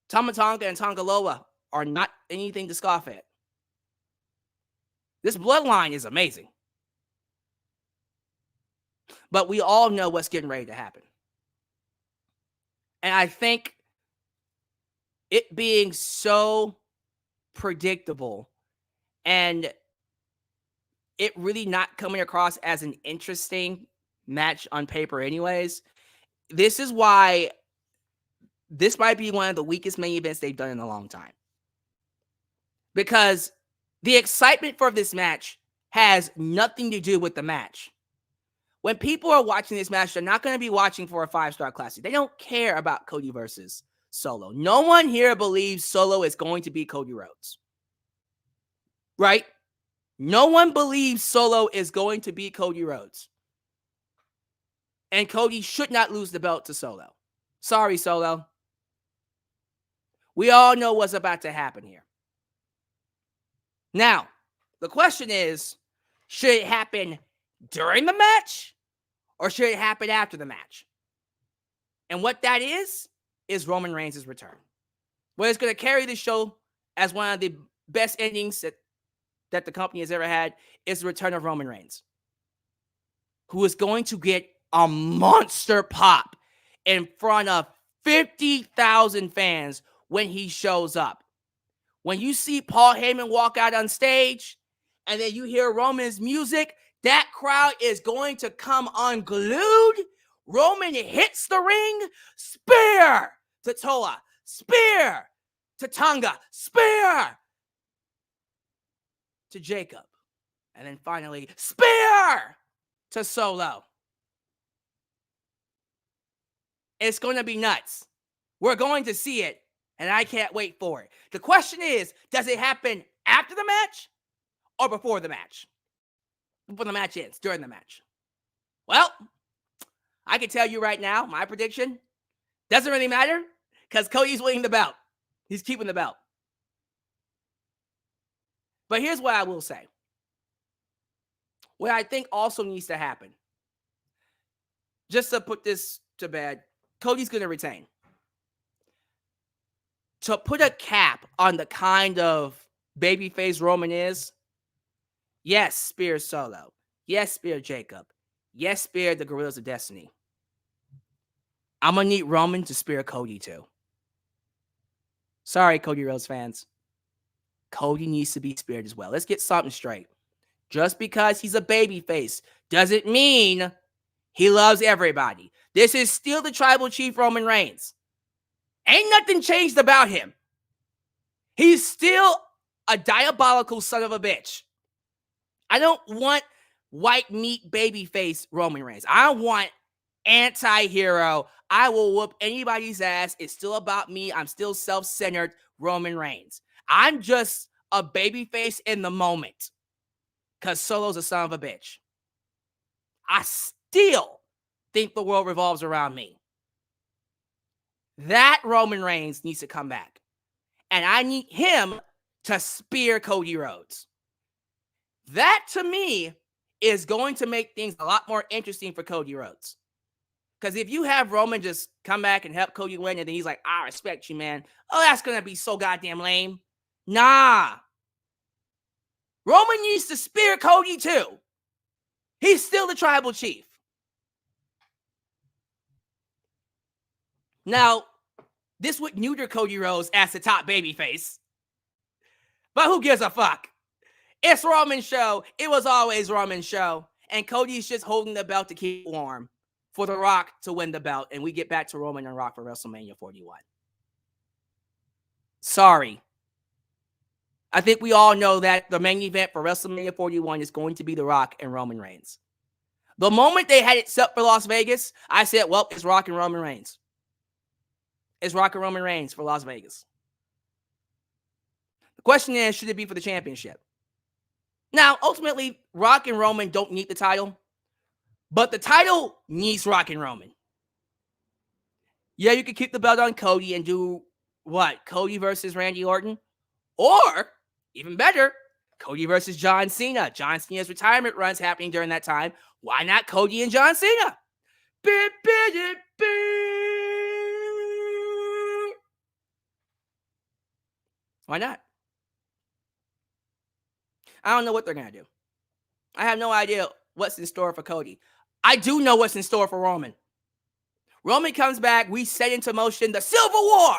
Tama Tonga and Tongaloa are not anything to scoff at. This bloodline is amazing. But we all know what's getting ready to happen. And I think it being so predictable and it really not coming across as an interesting match on paper anyways, this is why this might be one of the weakest main events they've done in a long time. Because The excitement for this match has nothing to do with the match. When people are watching this match, they're not going to be watching for a 5-star classic. They don't care about Cody versus Solo. No one here believes Solo is going to be Cody Rhodes. Right? No one believes Solo is going to be Cody Rhodes. And Cody should not lose the belt to Solo. Sorry, Solo. We all know what's about to happen here. Now, the question is, should it happen during the match or should it happen after the match? And what that is Roman Reigns' return. What is going to carry the show as one of the best endings that the company has ever had is the return of Roman Reigns, who is going to get a monster pop in front of 50,000 fans when he shows up. When you see Paul Heyman walk out on stage and then you hear Roman's music, that crowd is going to come unglued. Roman hits the ring, spear to Toa, spear to Tonga, spear to Jacob, and then finally, spear to Solo. It's going to be nuts. We're going to see it, and I can't wait for it. The question is, does it happen after the match or before the match? Before the match ends, during the match. Well, I can tell you right now, my prediction doesn't really matter because Cody's winning the belt. He's keeping the belt. But here's what I will say. What I think also needs to happen, just to put this to bed, Cody's going to retain. To put a cap on the kind of babyface Roman is, yes, spear Solo. Yes, spear Jacob. Yes, spear the Gorillas of Destiny. I'm going to need Roman to spear Cody too. Sorry, Cody Rhodes fans. Cody needs to be speared as well. Let's get something straight. Just because he's a babyface doesn't mean he loves everybody. This is still the tribal chief Roman Reigns. Ain't nothing changed about him. He's still a diabolical son of a bitch. I don't want white meat babyface Roman Reigns. I want anti-hero. I will whoop anybody's ass. It's still about me. I'm still self-centered Roman Reigns. I'm just a babyface in the moment because Solo's a son of a bitch. I still think the world revolves around me. That Roman Reigns needs to come back. And I need him to spear Cody Rhodes. That, to me, is going to make things a lot more interesting for Cody Rhodes. Because if you have Roman just come back and help Cody win, and then he's like, I respect you, man. Oh, that's going to be so goddamn lame. Nah. Roman needs to spear Cody, too. He's still the tribal chief. Now, this would neuter Cody Rhodes as the top babyface. But who gives a fuck? It's Roman's show. It was always Roman's show. And Cody's just holding the belt to keep it warm for The Rock to win the belt. And we get back to Roman and Rock for WrestleMania 41. Sorry. I think we all know that the main event for WrestleMania 41 is going to be The Rock and Roman Reigns. The moment they had it set for Las Vegas, I said, well, it's Rock and Roman Reigns. It's Rock and Roman Reigns for Las Vegas. The question is, should it be for the championship? Now, ultimately, Rock and Roman don't need the title, but the title needs Rock and Roman. Yeah, you could keep the belt on Cody and do what? Cody versus Randy Orton? Or, even better, Cody versus John Cena. John Cena's retirement run's happening during that time. Why not Cody and John Cena? Why not? I don't know what they're going to do. I have no idea what's in store for Cody. I do know what's in store for Roman. Roman comes back. We set into motion the Civil War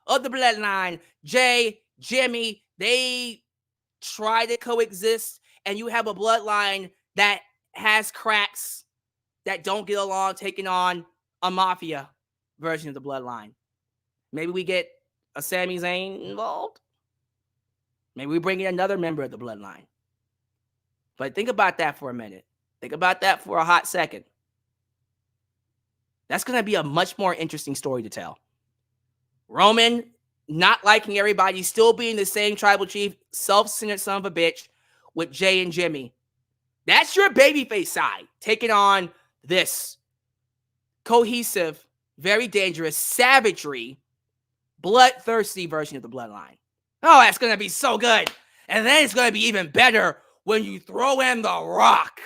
of the Bloodline. Jay, Jimmy, they try to coexist. And you have a bloodline that has cracks that don't get along, taking on a mafia version of the bloodline. Maybe we get a Sami Zayn involved. Maybe we bring in another member of the bloodline. But think about that for a minute. Think about that for a hot second. That's going to be a much more interesting story to tell. Roman not liking everybody, still being the same tribal chief, self-centered son of a bitch with Jay and Jimmy. That's your babyface side, taking on this cohesive, very dangerous, savagery, bloodthirsty version of the bloodline. Oh, that's going to be so good. And then it's going to be even better when you throw in The Rock.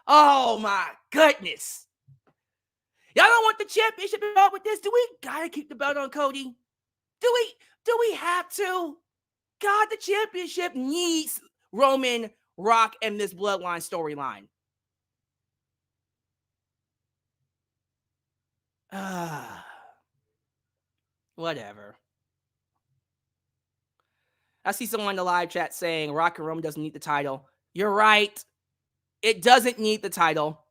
Oh, my goodness. Y'all don't want the championship involved with this? Do we got to keep the belt on Cody? Do we have to? God, the championship needs Roman, Rock, and this bloodline storyline. Whatever. I see someone in the live chat saying Rock and Roman doesn't need the title. You're right. It doesn't need the title.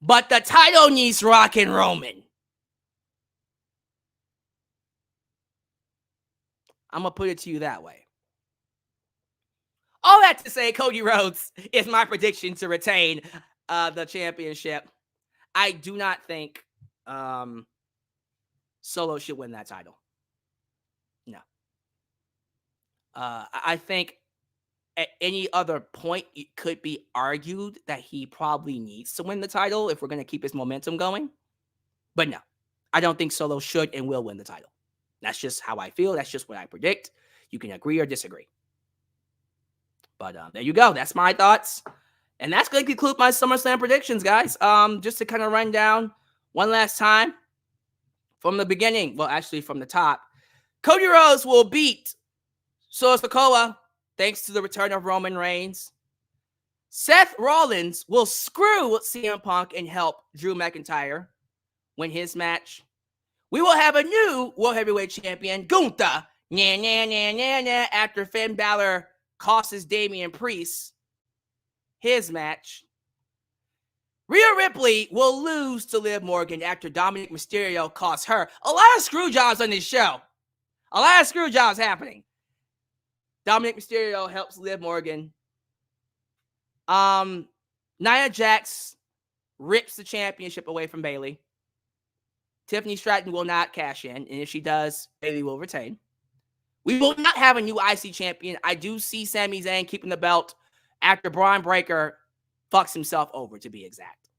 But the title needs Rock and Roman. I'm going to put it to you that way. All that to say, Cody Rhodes is my prediction to retain the championship. I do not think Solo should win that title. No. I think at any other point, it could be argued that he probably needs to win the title if we're going to keep his momentum going. But no, I don't think Solo should and will win the title. That's just how I feel. That's just what I predict. You can agree or disagree. But there you go. That's my thoughts. And that's going to conclude my SummerSlam predictions, guys. Just to kind of run down one last time from the beginning. Well, actually from the top. Cody Rhodes will beat Sikoa thanks to the return of Roman Reigns. Seth Rollins will screw CM Punk and help Drew McIntyre win his match. We will have a new World Heavyweight Champion, Gunther, after Finn Balor costs Damian Priest his match. Rhea Ripley will lose to Liv Morgan after Dominic Mysterio costs her. A lot of screw jobs on this show. A lot of screw jobs happening. Dominic Mysterio helps Liv Morgan. Nia Jax rips the championship away from Bayley. Tiffany Stratton will not cash in, and if she does, Bayley will retain. We will not have a new IC champion. I do see Sami Zayn keeping the belt after Bron Breakker fucks himself over, to be exact.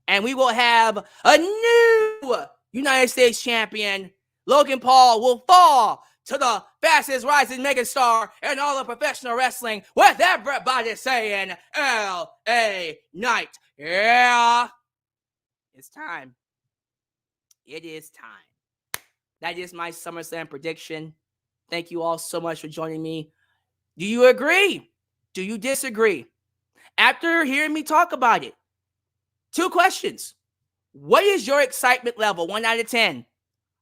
And we will have a new United States champion. Logan Paul will fall to the fastest rising megastar in all of professional wrestling, with everybody saying LA Knight. Yeah. It's time. It is time. That is my SummerSlam prediction. Thank you all so much for joining me. Do you agree? Do you disagree? After hearing me talk about it, 2 questions. What is your excitement level? 1 out of 10.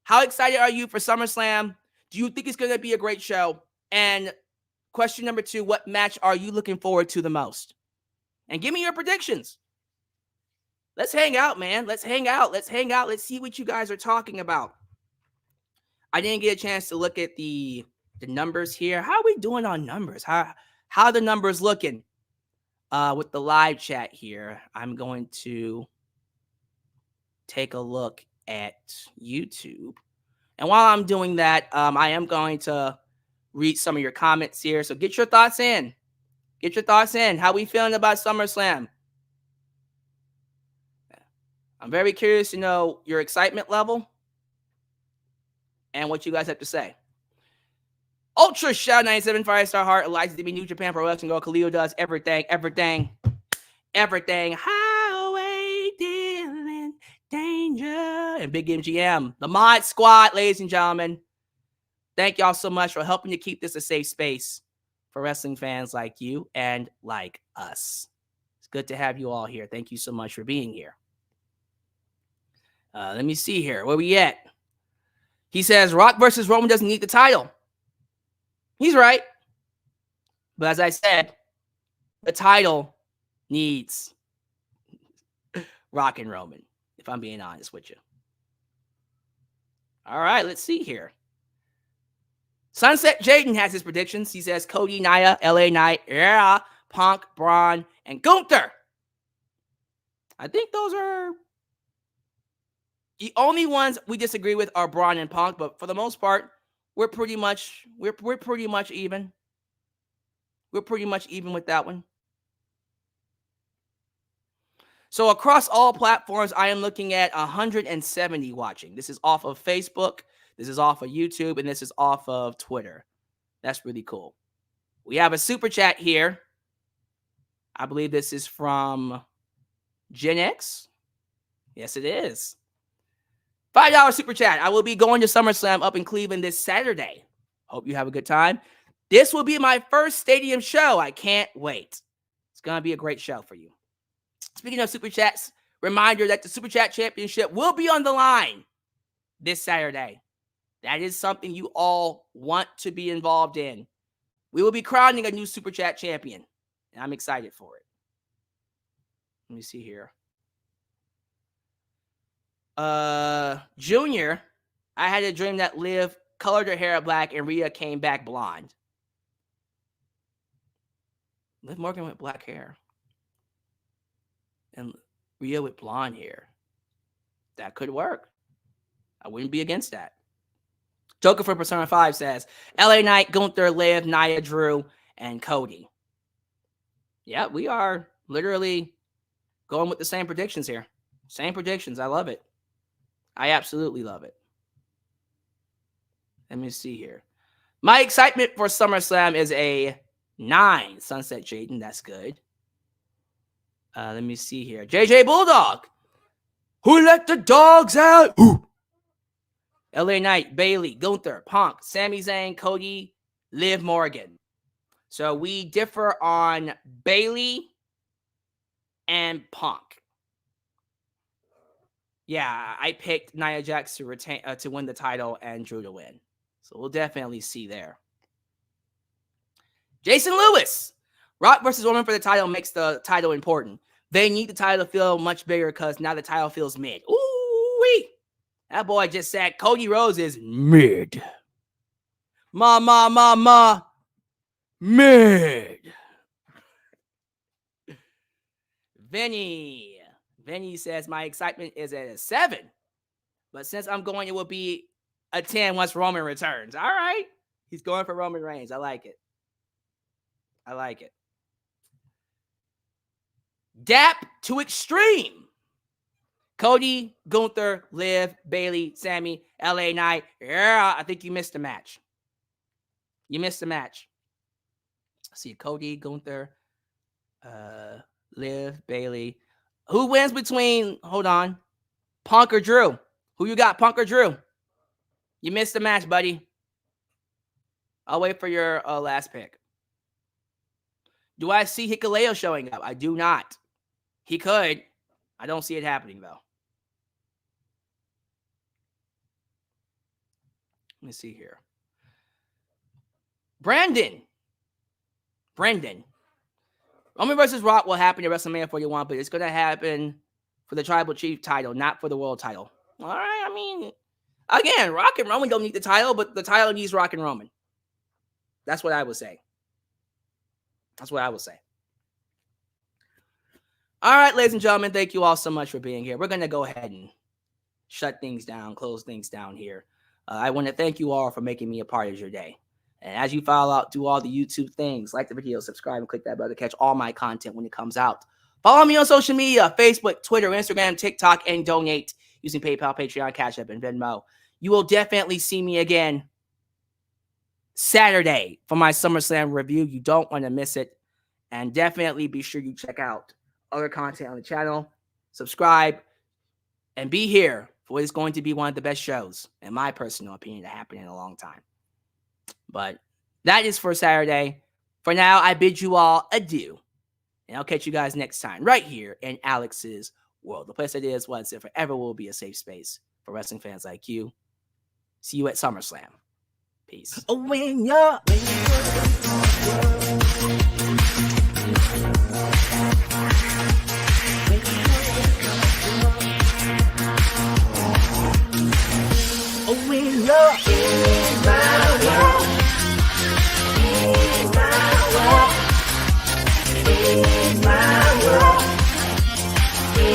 How excited are you for SummerSlam? Do you think it's going to be a great show? And question number 2, what match are you looking forward to the most? And give me your predictions. Let's hang out, man. Let's hang out. Let's hang out. Let's see what you guys are talking about. I didn't get a chance to look at the numbers here. How are we doing on numbers? How are the numbers looking with the live chat here? I'm going to take a look at YouTube. And while I'm doing that, I am going to read some of your comments here. So get your thoughts in. Get your thoughts in. How we feeling about SummerSlam? I'm very curious to know your excitement level and what you guys have to say. Ultra Shout 97 Firestar Heart, Eliza DB, New Japan Pro Wrestling Girl, Khalil does everything. Highway dealing danger. And Big MGM, the Mod Squad, ladies and gentlemen. Thank y'all so much for helping to keep this a safe space for wrestling fans like you and like us. It's good to have you all here. Thank you so much for being here. Let me see here. Where we at? He says Rock versus Roman doesn't need the title. He's right. But as I said, the title needs Rock and Roman, if I'm being honest with you. All right, let's see here. Sunset Jaden has his predictions. He says Cody, Nia, LA Knight, yeah, Punk, Bron, and Gunther. I think those are the only ones we disagree with are Bron and Punk, but for the most part, we're pretty much even. We're pretty much even with that one. So across all platforms, I am looking at 170 watching. This is off of Facebook, this is off of YouTube, and this is off of Twitter. That's really cool. We have a super chat here. I believe this is from Gen X. Yes, it is. $5 super chat. I will be going to SummerSlam up in Cleveland this Saturday. Hope you have a good time. This will be my first stadium show. I can't wait. It's going to be a great show for you. Speaking of super chats, reminder that the Super Chat Championship will be on the line this Saturday. That is something you all want to be involved in. We will be crowning a new Super Chat champion, and I'm excited for it. Let me see here. Junior, I had a dream that Liv colored her hair black and Rhea came back blonde. Liv Morgan with black hair. And Rhea with blonde hair. That could work. I wouldn't be against that. Joker for Persona 5 says, LA Knight, Gunther, Liv, Nia, Drew, and Cody. Yeah, we are literally going with the same predictions here. Same predictions. I love it. I absolutely love it. Let me see here. My excitement for SummerSlam is a 9. Sunset Jaden, that's good. Let me see here. JJ Bulldog. Who let the dogs out? Who? LA Knight, Bayley, Gunther, Punk, Sami Zayn, Cody, Liv Morgan. So we differ on Bayley and Punk. Yeah, I picked Nia Jax to win the title and Drew to win. So we'll definitely see there. Jason Lewis. Rock versus Roman for the title makes the title important. They need the title to feel much bigger because now the title feels mid. Ooh-wee. That boy just said Cody Rhodes is mid. Mid. Vinny says my excitement is at a 7. But since I'm going, it will be a 10 once Roman returns. All right. He's going for Roman Reigns. I like it. I like it. Dap to extreme. Cody, Gunther, Liv, Bayley, Sami, LA Knight. Yeah, I think you missed a match. You missed a match. Let's see, Cody, Gunther, Liv, Bayley. Who wins between, hold on, Punk or Drew? Who you got, Punk or Drew? You missed the match, buddy. I'll wait for your last pick. Do I see Hikuleo showing up? I do not. He could. I don't see it happening, though. Let me see here. Brendan. Roman versus Rock will happen at WrestleMania 41, but it's going to happen for the Tribal Chief title, not for the World title. All right, I mean, again, Rock and Roman don't need the title, but the title needs Rock and Roman. That's what I would say. All right, ladies and gentlemen, thank you all so much for being here. We're going to go ahead and shut things down, close things down here. I want to thank you all for making me a part of your day. And as you follow out, do all the YouTube things, like the video, subscribe, and click that bell to catch all my content when it comes out. Follow me on social media, Facebook, Twitter, Instagram, TikTok, and donate using PayPal, Patreon, Cash App, and Venmo. You will definitely see me again Saturday for my SummerSlam review. You don't want to miss it. And definitely be sure you check out other content on the channel, subscribe, and be here for what is going to be one of the best shows, in my personal opinion, to happen in a long time. But that is for Saturday. For now, I bid you all adieu. And I'll catch you guys next time right here in Alyx's world. The place that is, was, and forever will be a safe space for wrestling fans like you. See you at SummerSlam. Peace. When you're when you're